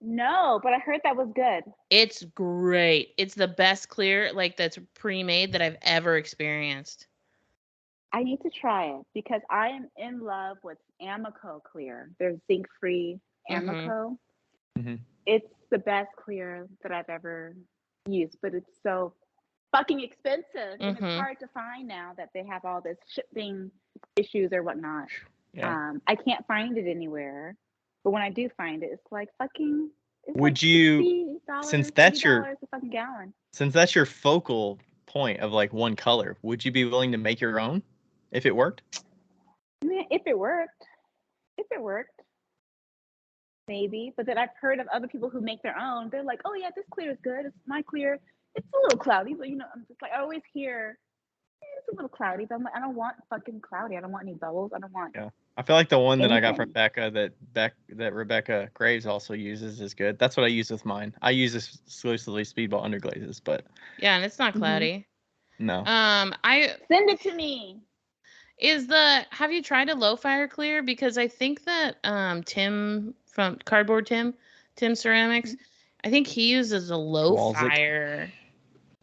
No, but I heard that was good. It's great. It's the best clear that's pre-made that I've ever experienced. I need to try it because I am in love with Amico clear. There's zinc-free Amico. Mm-hmm. It's the best clear that I've ever used, but it's so fucking expensive, and it's hard to find now that they have all this shipping issues or whatnot. Yeah. I can't find it anywhere, but when I do find it, it's like fucking. Would you, since that's your a fucking gallon? Since that's your focal point of like one color, would you be willing to make your own if it worked? I mean, if it worked, maybe. But then I've heard of other people who make their own. They're like, "Oh yeah, this clear is good. It's my clear. It's a little cloudy, but I'm just like, I always hear it's a little cloudy, but I'm like, I don't want fucking cloudy. I don't want any bubbles. I don't want." Yeah. I feel like the one that I got anything. from Becca that Rebecca Graves also uses is good. That's what I use with mine. I use exclusively speedball underglazes, but yeah, and it's not cloudy. No. I send it to me. Have you tried a low fire clear? Because I think that Tim from Cardboard Tim Ceramics, I think he uses a low fire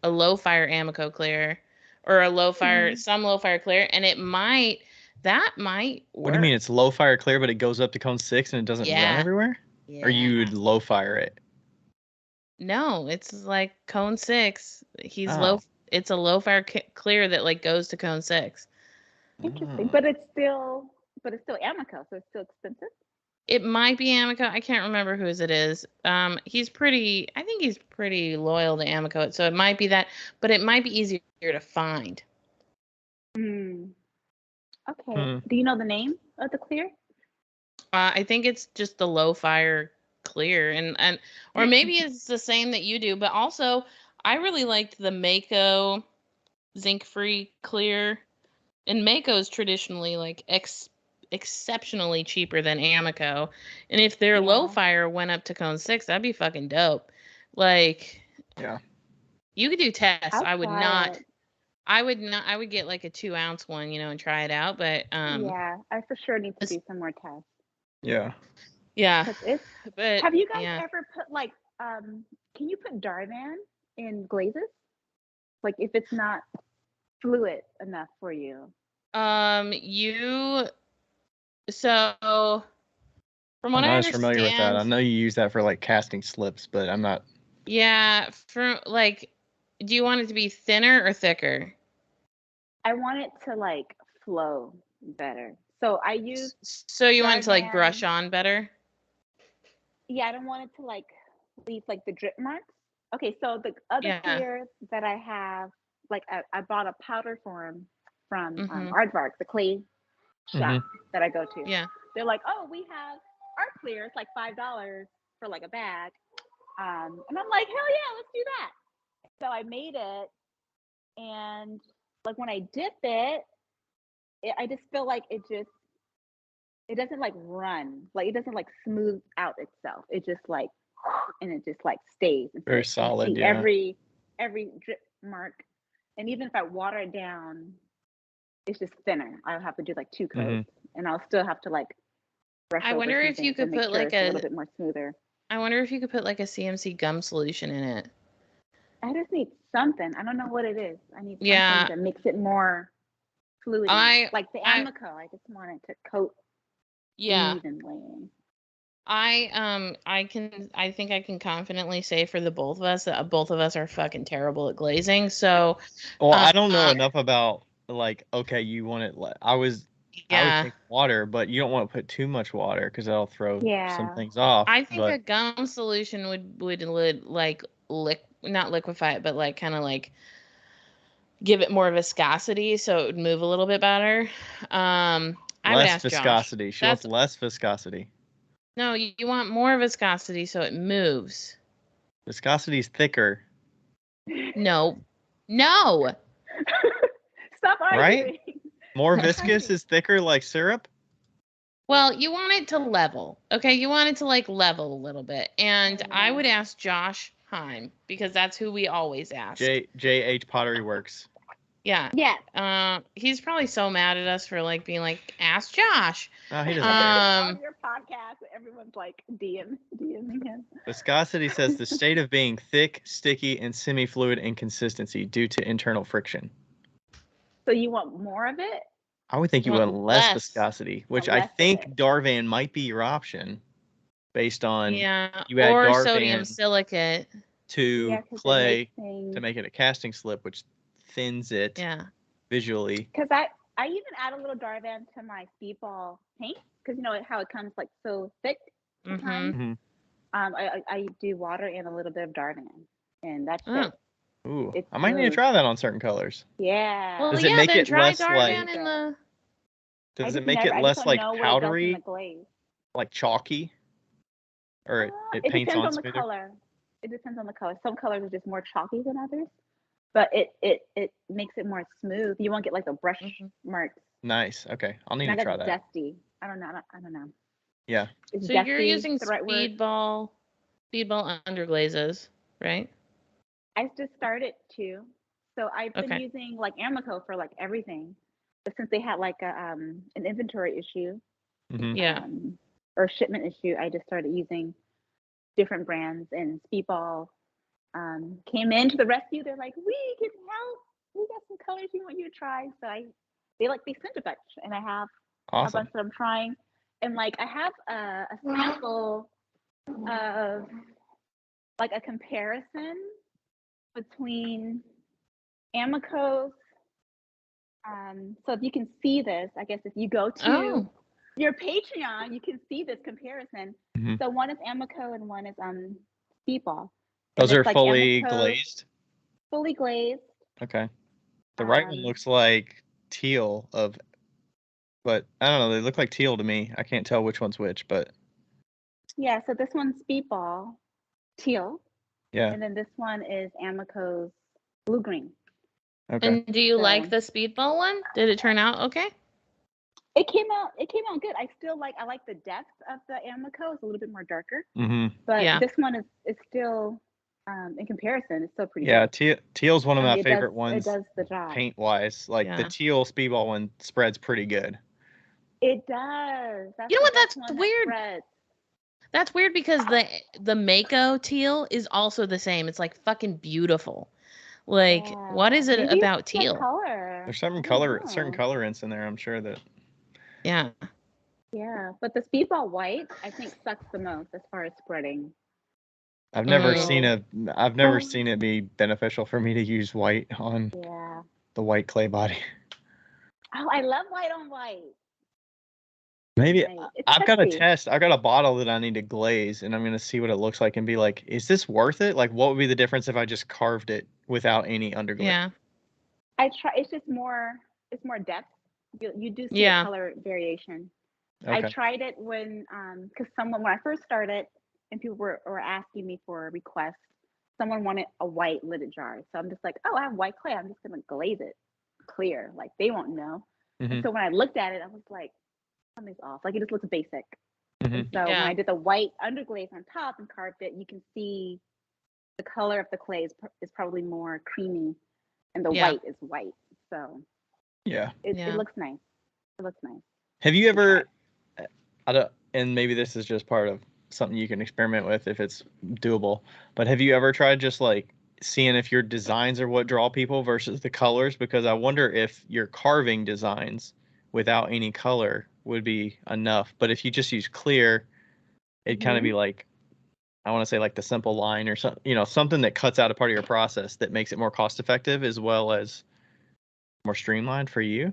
Amico clear or a low fire some low fire clear, and that might work. What do you mean it's low fire clear, but it goes up to cone 6 and it doesn't run everywhere? Yeah. Or you would low fire it? No, it's like cone 6. It's a low fire clear that goes to cone 6. Interesting, but it's still Amico, so it's still expensive. It might be Amico. I can't remember whose it is. I think he's pretty loyal to Amico, so it might be that, but it might be easier to find. Okay. Do you know the name of the clear? I think it's just the low fire clear, and or maybe it's the same that you do, but also I really liked the Mako zinc-free clear, and Mako is traditionally exceptionally cheaper than Amico, and if their low fire went up to cone 6, that'd be fucking dope. You could do tests. I would get a 2-ounce one, and try it out, but yeah, I for sure need to do some more tests. Yeah but have you guys ever put can you put Darvan in glazes, if it's not fluid enough for you? So from what I understand, familiar with that. I know you use that for casting slips, but I'm not. Yeah, do you want it to be thinner or thicker? I want it to flow better. So I use. So you want it to brush on better? Yeah, I don't want it to leave the drip marks. Okay, so the other clear that I have, I bought a powder form from Aardvark, the clay shop that I go to. Yeah. They're like, "Oh, we have our clear. It's $5 for a bag." And I'm like, "Hell yeah, let's do that." So I made it, and when I dip it, I just feel like it doesn't run, it doesn't smooth out itself. It just and it just stays. Very solid. Yeah. Every drip mark, and even if I water it down, it's just thinner. I'll have to do 2 coats, and I'll still have to brush. I wonder if you could put a little bit more smoother. I wonder if you could put a CMC gum solution in it. I just need something. I don't know what it is. I need Yeah. something that makes it more fluid. Like the Amico, I just want it to coat evenly. I think I can confidently say for the both of us that both of us are fucking terrible at glazing. So, Well, I don't know enough about like, okay, you want it. I would take water, but you don't want to put too much water because that'll throw some things off. I think a gum solution would like not liquefy it, but like kind of like give it more viscosity so it would move a little bit better. I would ask viscosity. Josh. She wants less viscosity. No, you want more viscosity so it moves. Viscosity's thicker. No. Stop arguing. Right? More viscous is thicker like syrup? Well, you want it to level. Okay, you want it to like level a little bit. And I would ask Josh Heim because that's who we always ask. J.H. Pottery Works. Yeah. Yeah. He's probably so mad at us for like being like, ask Josh. No, he doesn't. On your podcast, everyone's like DMing him. Viscosity says the state of being thick, sticky, and semi-fluid in consistency due to internal friction. So you want more of it? I would think you want less viscosity, which I think Darvan might be your option based on you add or Darvan sodium silicate to clay to make it a casting slip, which thins it visually. Because I even add a little Darvan to my speedball paint because you know how it comes like so thick. Mm-hmm. I do water and a little bit of Darvan, and that's it. Ooh, I might need to try that on certain colors. Yeah. Well, does it make it less like? Does it make it less like powdery, like chalky, or it paints on smoother? Color. It depends on the color. Some colors are just more chalky than others, but it makes it more smooth. You won't get like the brush marks. Nice. Okay, I'll need to try that. Dusty. I don't know. Yeah. So you're using speedball underglazes, right? I just started too. So I've been using like Amico for like everything. But since they had like an inventory issue, or shipment issue, I just started using different brands, and Speedball came into the rescue. They're like, we can help. We got some colors we want you to try. So they sent a bunch, and I have a bunch that I'm trying. And like I have a sample of like a comparison between Amico's. So if you can see this, I guess if you go to your Patreon, you can see this comparison. Mm-hmm. So one is Amico and one is Speedball. Those are like fully glazed? Fully glazed. Okay. The right one looks like teal but I don't know, they look like teal to me. I can't tell which one's which, but yeah, so this one's Speedball, teal. Yeah. And then this one is Amico's blue-green. Okay. And do you like the Speedball one? Did it turn out okay? It came out good. I like the depth of the Amico. It's a little bit more darker. Mm-hmm. But this one is still in comparison, it's still pretty good. Yeah, teal's one of my favorite ones. It does the job. Paint wise. Like the teal Speedball one spreads pretty good. It does. You know what? That's weird. That's weird because the Mako teal is also the same. It's like fucking beautiful. Like, what is it about teal? Color. There's certain colorants in there, I'm sure that. Yeah. Yeah, but the Speedball white, I think, sucks the most as far as spreading. I've never seen it be beneficial for me to use white on the white clay body. Oh, I love white on white. Maybe I've got a test. I've got a bottle that I need to glaze, and I'm gonna see what it looks like and be like, is this worth it? Like, what would be the difference if I just carved it without any underglaze? Yeah. It's just more. It's more depth. You do see a color variation. Okay. I tried it when when I first started, and people were asking me for a request. Someone wanted a white lidded jar, so I'm just like, oh, I have white clay. I'm just gonna glaze it clear. Like they won't know. Mm-hmm. And so when I looked at it, I was like, something's off. Like it just looks basic. Mm-hmm. And so when I did the white underglaze on top and carved it, you can see the color of the clay is probably more creamy, and the white is white. So it looks nice. It looks nice. Have you ever? And maybe this is just part of something you can experiment with if it's doable. But have you ever tried just like seeing if your designs are what draw people versus the colors, because I wonder if your carving designs without any color would be enough. But if you just use clear, it'd kind of be like, I want to say like the simple line or something, you know, something that cuts out a part of your process that makes it more cost effective as well as more streamlined for you.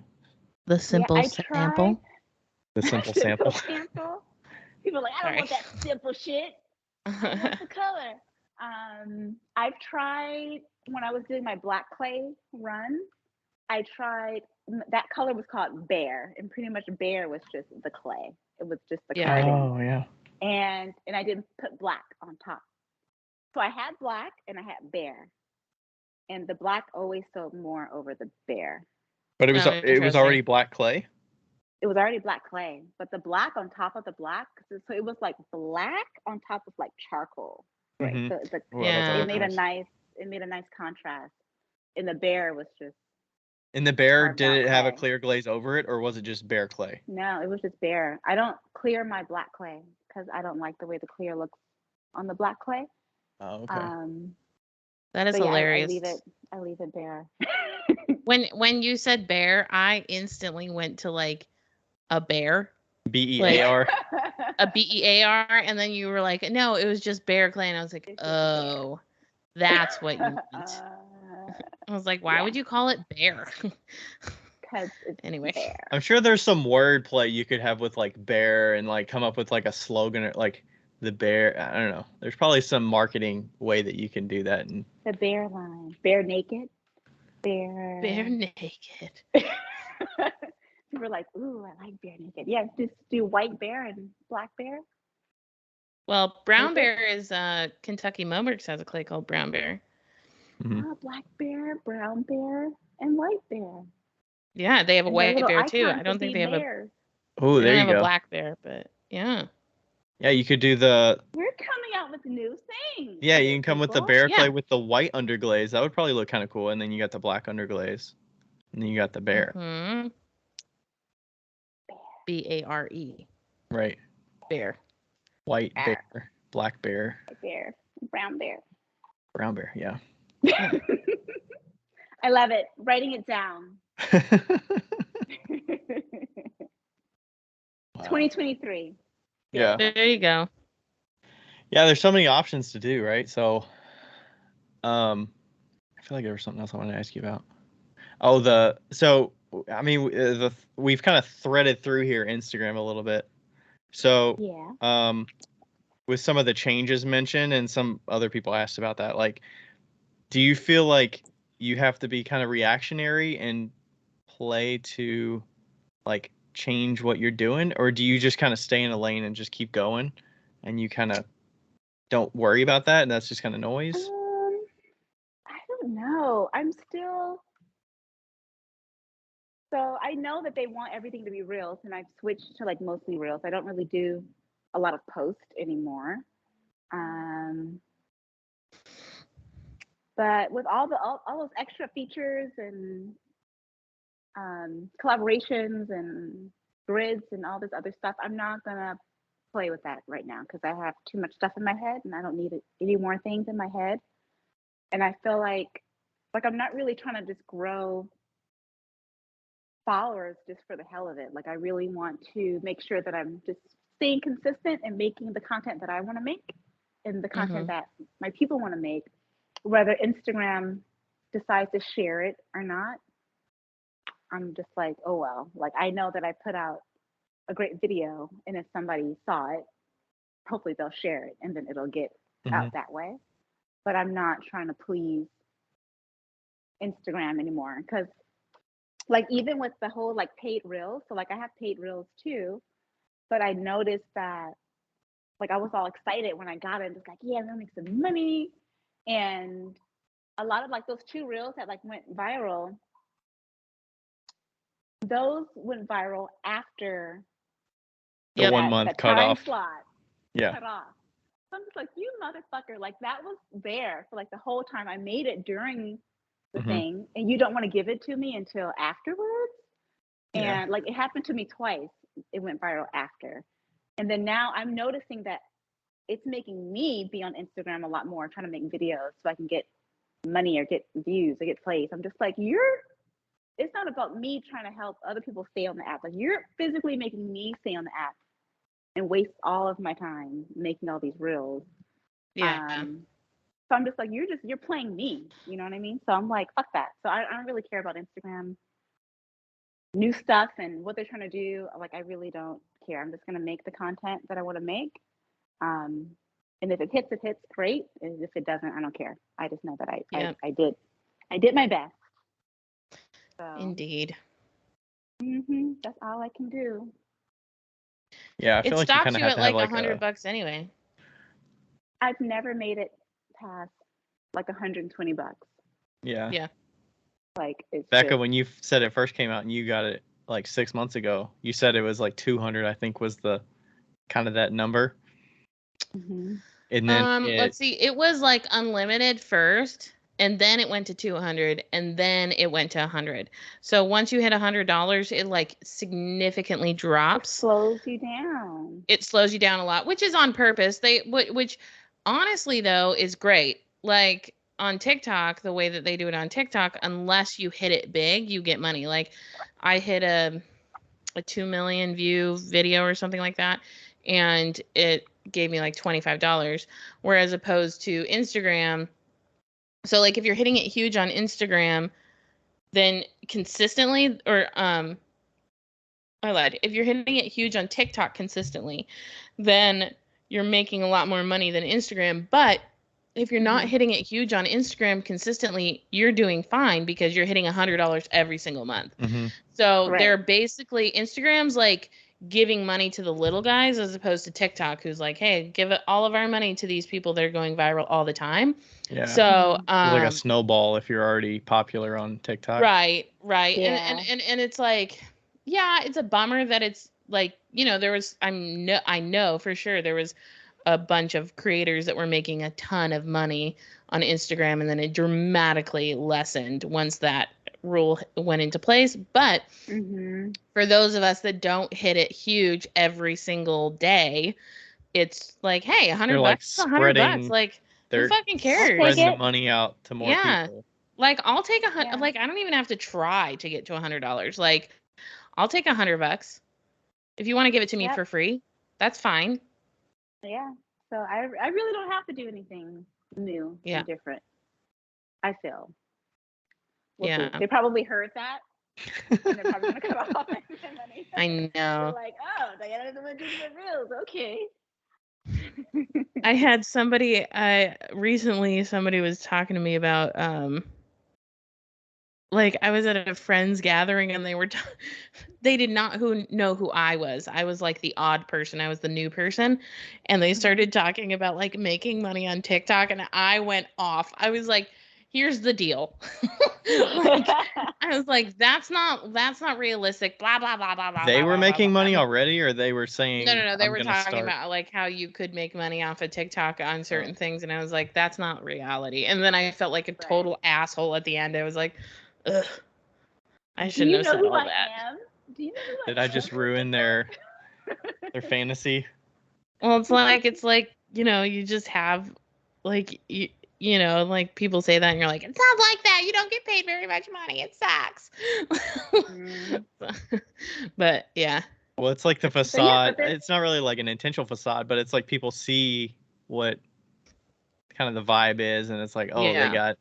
The simple sample. The simple sample. People are like, I don't want that simple shit. What's the color? I've tried, when I was doing my black clay run, I tried, that color was called Bear, and pretty much Bear was just the clay. It was just the clay. Oh, yeah. And I didn't put black on top. So I had black and I had Bear. And the black always sold more over the Bear. But it was already black clay? It was already black clay, but the black on top of the black, so it was like black on top of like charcoal. Right. Mm-hmm. So it's like, it made a nice contrast. And the Bear was just. And the Bear, did it have a clear glaze over it, or was it just bare clay? No, it was just bare. I don't clear my black clay because I don't like the way the clear looks on the black clay. Oh, okay. That is hilarious. I leave it bare. When you said bear, I instantly went to like a bear. BEAR. A BEAR, and then you were like, no, it was just bear clay, and I was like, oh, that's what you meant. I was like, why would you call it bear? Because it's anyway. Bear. I'm sure there's some wordplay you could have with like bear and like come up with like a slogan or like the bear. I don't know. There's probably some marketing way that you can do that. And the bear line. Bear naked. Bear naked. People were like, ooh, I like bear naked. Yeah, just do white bear and black bear. Well, brown bear is Kentucky Moberks has a clay called brown bear. Mm-hmm. Black bear, brown bear, and white bear. Yeah, they have a white bear too. I don't think they have a. Oh, there you go. A black bear, but yeah. Yeah, you could do the. We're coming out with new things. Yeah, you can come with the bear clay with the white underglaze. That would probably look kind of cool. And then you got the black underglaze, and then you got the bear. Mm-hmm. BARE. Right. Bear. White bear, black bear. White bear, brown bear. Brown bear, yeah. I love it. Writing it down. 2023. Yeah. There you go. Yeah, there's so many options to do, right? So, I feel like there was something else I wanted to ask you about. Oh, we've kind of threaded through here Instagram a little bit. So, with some of the changes mentioned and some other people asked about that, like, do you feel like you have to be kind of reactionary and play to like change what you're doing, or do you just kind of stay in a lane and just keep going and you kind of don't worry about that and that's just kind of noise? I don't know. I'm still. So I know that they want everything to be reels, and I've switched to like mostly reels. I don't really do a lot of post anymore. But with all those extra features and collaborations and grids and all this other stuff, I'm not gonna play with that right now because I have too much stuff in my head and I don't need any more things in my head. And I feel like I'm not really trying to just grow followers just for the hell of it. Like I really want to make sure that I'm just staying consistent and making the content that I want to make and the content that my people want to make, whether Instagram decides to share it or not. I'm just like, oh well, like I know that I put out a great video and if somebody saw it, hopefully they'll share it and then it'll get out that way. But I'm not trying to please Instagram anymore because like even with the whole like paid reels, so like I have paid reels too, but I noticed that like I was all excited when I got it. It's like, yeah, I'm gonna make some money. And a lot of like those 2 reels that like went viral, those went viral after the 1 month cut off. Slot yeah. Cut off. So I'm just like, you motherfucker, like that was there for like the whole time. I made it during the thing and you don't want to give it to me until afterwards. And like it happened to me twice. It went viral after. And then now I'm noticing that it's making me be on Instagram a lot more, trying to make videos so I can get money or get views or get plays. I'm just like, it's not about me trying to help other people stay on the app. Like, you're physically making me stay on the app and waste all of my time making all these reels. Yeah. So I'm just like, you're playing me. You know what I mean? So I'm like, fuck that. So I don't really care about Instagram new stuff and what they're trying to do. Like, I really don't care. I'm just gonna make the content that I want to make. And if it hits, great. And if it doesn't, I don't care. I just know that I did my best. So Indeed. that's all I can do. Yeah, I feel It like you stops kind of you have at to have like like $100 anyway. I've never made it past like $120. Yeah. Yeah. Like, it's Becca, just, when you said it first came out and you got it like 6 months ago, you said it was like 200, I think was the kind of that number. And then let's see, it was like unlimited first, and then it went to 200, and then it went to 100. So once you hit $100, it like significantly drops. slows you down. It slows you down a lot, which is on purpose. Which honestly though is great. Like on TikTok, the way that they do it on TikTok, unless you hit it big, you get money. Like I hit a 2 million view video or something like that, and it gave me like $25, whereas opposed to Instagram. So like if you're hitting it huge on Instagram, then consistently, or I lied. If you're hitting it huge on TikTok consistently, then you're making a lot more money than Instagram. But if you're not hitting it huge on Instagram consistently, you're doing fine because you're hitting $100 every single month. So they're basically, Instagram's like giving money to the little guys as opposed to TikTok, who's like, hey, give it all of our money to these people that are going viral all the time. Yeah. So it's like a snowball if you're already popular on TikTok. Right. Yeah. And it's like, yeah, it's a bummer that it's like, there was I know for sure there was a bunch of creators that were making a ton of money on Instagram, and then it dramatically lessened once that rule went into place. But for those of us that don't hit it huge every single day, it's like, hey, $100 like is $100. Like, who fucking cares? Spreading the money out to more people. Like, I'll take like, I don't even have to try to get to $100. Like, I'll take $100. If you want to give it to me for free, that's fine. Yeah. So I really don't have to do anything new and different, I feel. We'll see. They probably heard that. And they're probably going to cut off my money. I know. They're like, oh, Diana doesn't want to do the reels. Okay. I had somebody recently, somebody was talking to me about like I was at a friend's gathering and they were they did not know who I was. I was like the odd person. I was the new person, and they started talking about like making money on TikTok, and I went off. I was like, here's the deal. Like, I was like, that's not realistic, blah blah blah blah blah. They were blah, making blah, money blah. already, or they were saying No, they were talking about like how you could make money off of TikTok on certain things, and I was like, that's not reality. And then I felt like a total asshole at the end. I was like, ugh, I shouldn't have said all that. Do you know who Did I just ruin their fantasy? Well, it's like you just have like like people say that and you're like, it's not like that. You don't get paid very much money. It sucks. But yeah. Well, it's like the facade. It's not really like an intentional facade, but it's like people see what kind of the vibe is, and it's like, oh, they got,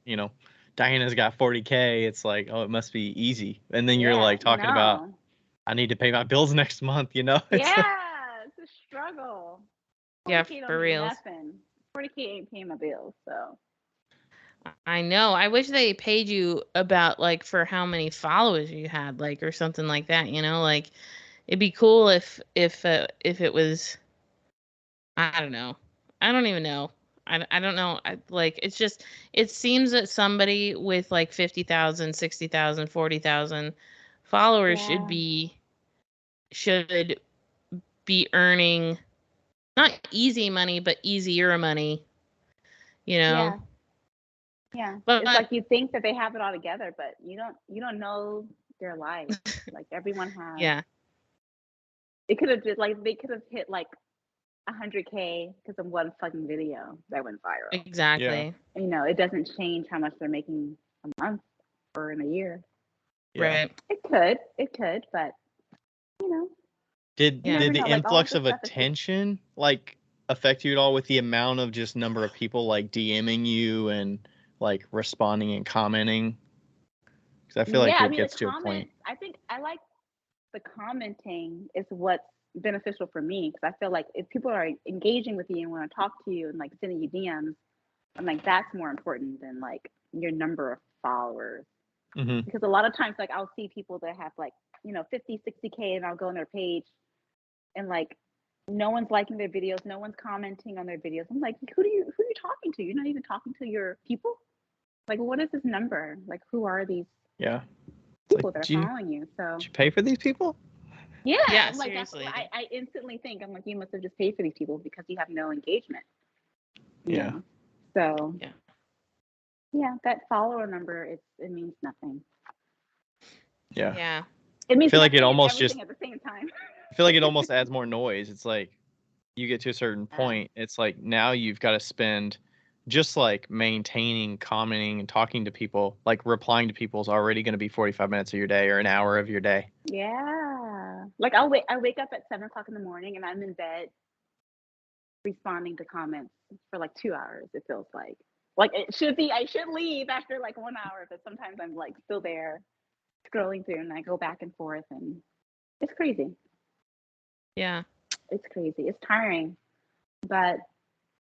Diana's got 40K. It's like, oh, it must be easy. And then you're like talking about, I need to pay my bills next month, It's it's a struggle. Yeah, for real. 40K ain't paying my bills, so. I know. I wish they paid you about like for how many followers you had, like, or something like that. Like it'd be cool if it was. I don't know. I don't even know. I don't know. It seems that somebody with like 50,000, 60,000, 40,000 followers should be earning not easy money, but easier money. Yeah. But it's like you think that they have it all together, but you don't know their life. Like everyone has. Yeah. It could have they could have hit like 100K because of one fucking video that went viral. Exactly. You know, it doesn't change how much they're making a month or in a year. Yeah. Right. It could, but you know. Did Yeah. the know, like, all influx this of stuff is just- attention like affect you at all with the amount of just number of people like DMing you and like responding and commenting? Because I feel like it gets to a point. I think I like the commenting is what's beneficial for me because I feel like if people are engaging with you and want to talk to you and like sending you DMs, I'm like that's more important than like your number of followers. Mm-hmm. Because a lot of times like I'll see people that have like, you know, 50, 60K and I'll go on their page and like no one's liking their videos, no one's commenting on their videos. I'm like, who are you talking to? You're not even talking to your people? Like what is this number? Like who are these people that are following you? So did you pay for these people? Yeah, like seriously. I instantly think I'm like, you must have just paid for these people because you have no engagement. Yeah. So yeah, that follower number it means nothing. Yeah. Yeah. It means I feel like it nothing and almost everything just at the same time. I feel like it almost adds more noise. It's like you get to a certain point, it's like now you've got to spend just like maintaining, commenting, and talking to people, like replying to people is already going to be 45 minutes of your day or an hour of your day. Yeah. Like I wake up at 7:00 in the morning and I'm in bed responding to comments for like 2 hours, it feels like. Like it should be, I should leave after like 1 hour, but sometimes I'm like still there scrolling through and I go back and forth and it's crazy. Yeah. It's crazy. It's tiring. But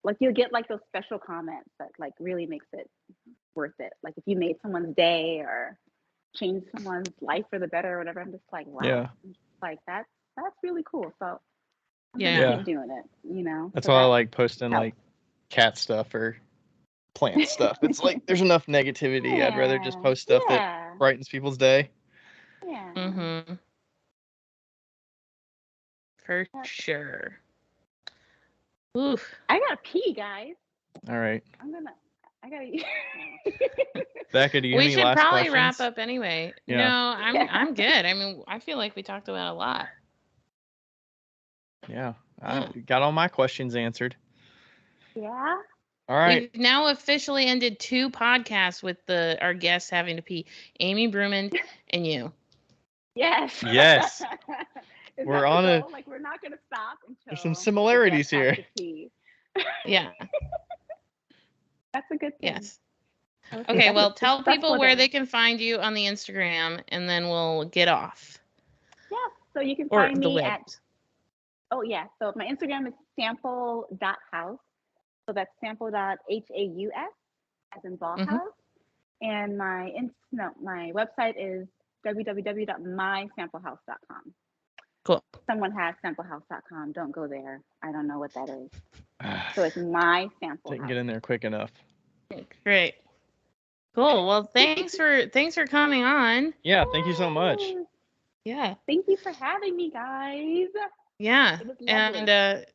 like you'll get like those special comments that like really makes it worth it. Like if you made someone's day or changed someone's life for the better or whatever, I'm just like, wow. Yeah. Like that's really cool. So I'm Yeah. gonna keep doing it, you know. That's so why I that like posting helps. like cat stuff or plant stuff. It's like there's enough negativity. I'd rather just post stuff that brightens people's day. Yeah. Mm-hmm. For sure. Oof. I gotta pee, guys. All right. I gotta Becca, do you have We any should last probably questions? wrap up anyway. Yeah. No, I'm good. I mean, I feel like we talked about a lot. Yeah. I got all my questions answered. Yeah. All right. We've now officially ended 2 podcasts with our guests having to pee. Amy Brumand and you. Yes. Yes. Is We're that on the goal? Like we're not gonna stop until There's some similarities the guests here. have to pee. Yeah. That's a good thing. Yes. Okay, that's well, a tell people successful where day. they can find you on the Instagram, and then we'll get off. Yeah, so you can Or find the me web. at, so my Instagram is sample.house. So that's sample.haus as in ball house. And my website is www.mysamplehouse.com. Cool. Someone has samplehouse.com. Don't go there. I don't know what that is. So it's my sample Didn't house. get in there quick enough. Great. Cool. Well, thanks for coming on. Yeah, thank you so much. Yeah. Thank you for having me, guys. Yeah. It was lovely.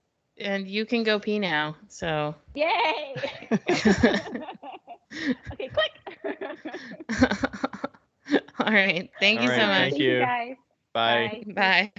And you can go pee now. So. Yay! Okay, click. All right. Thank you so much. Thank you. guys. Bye. Bye.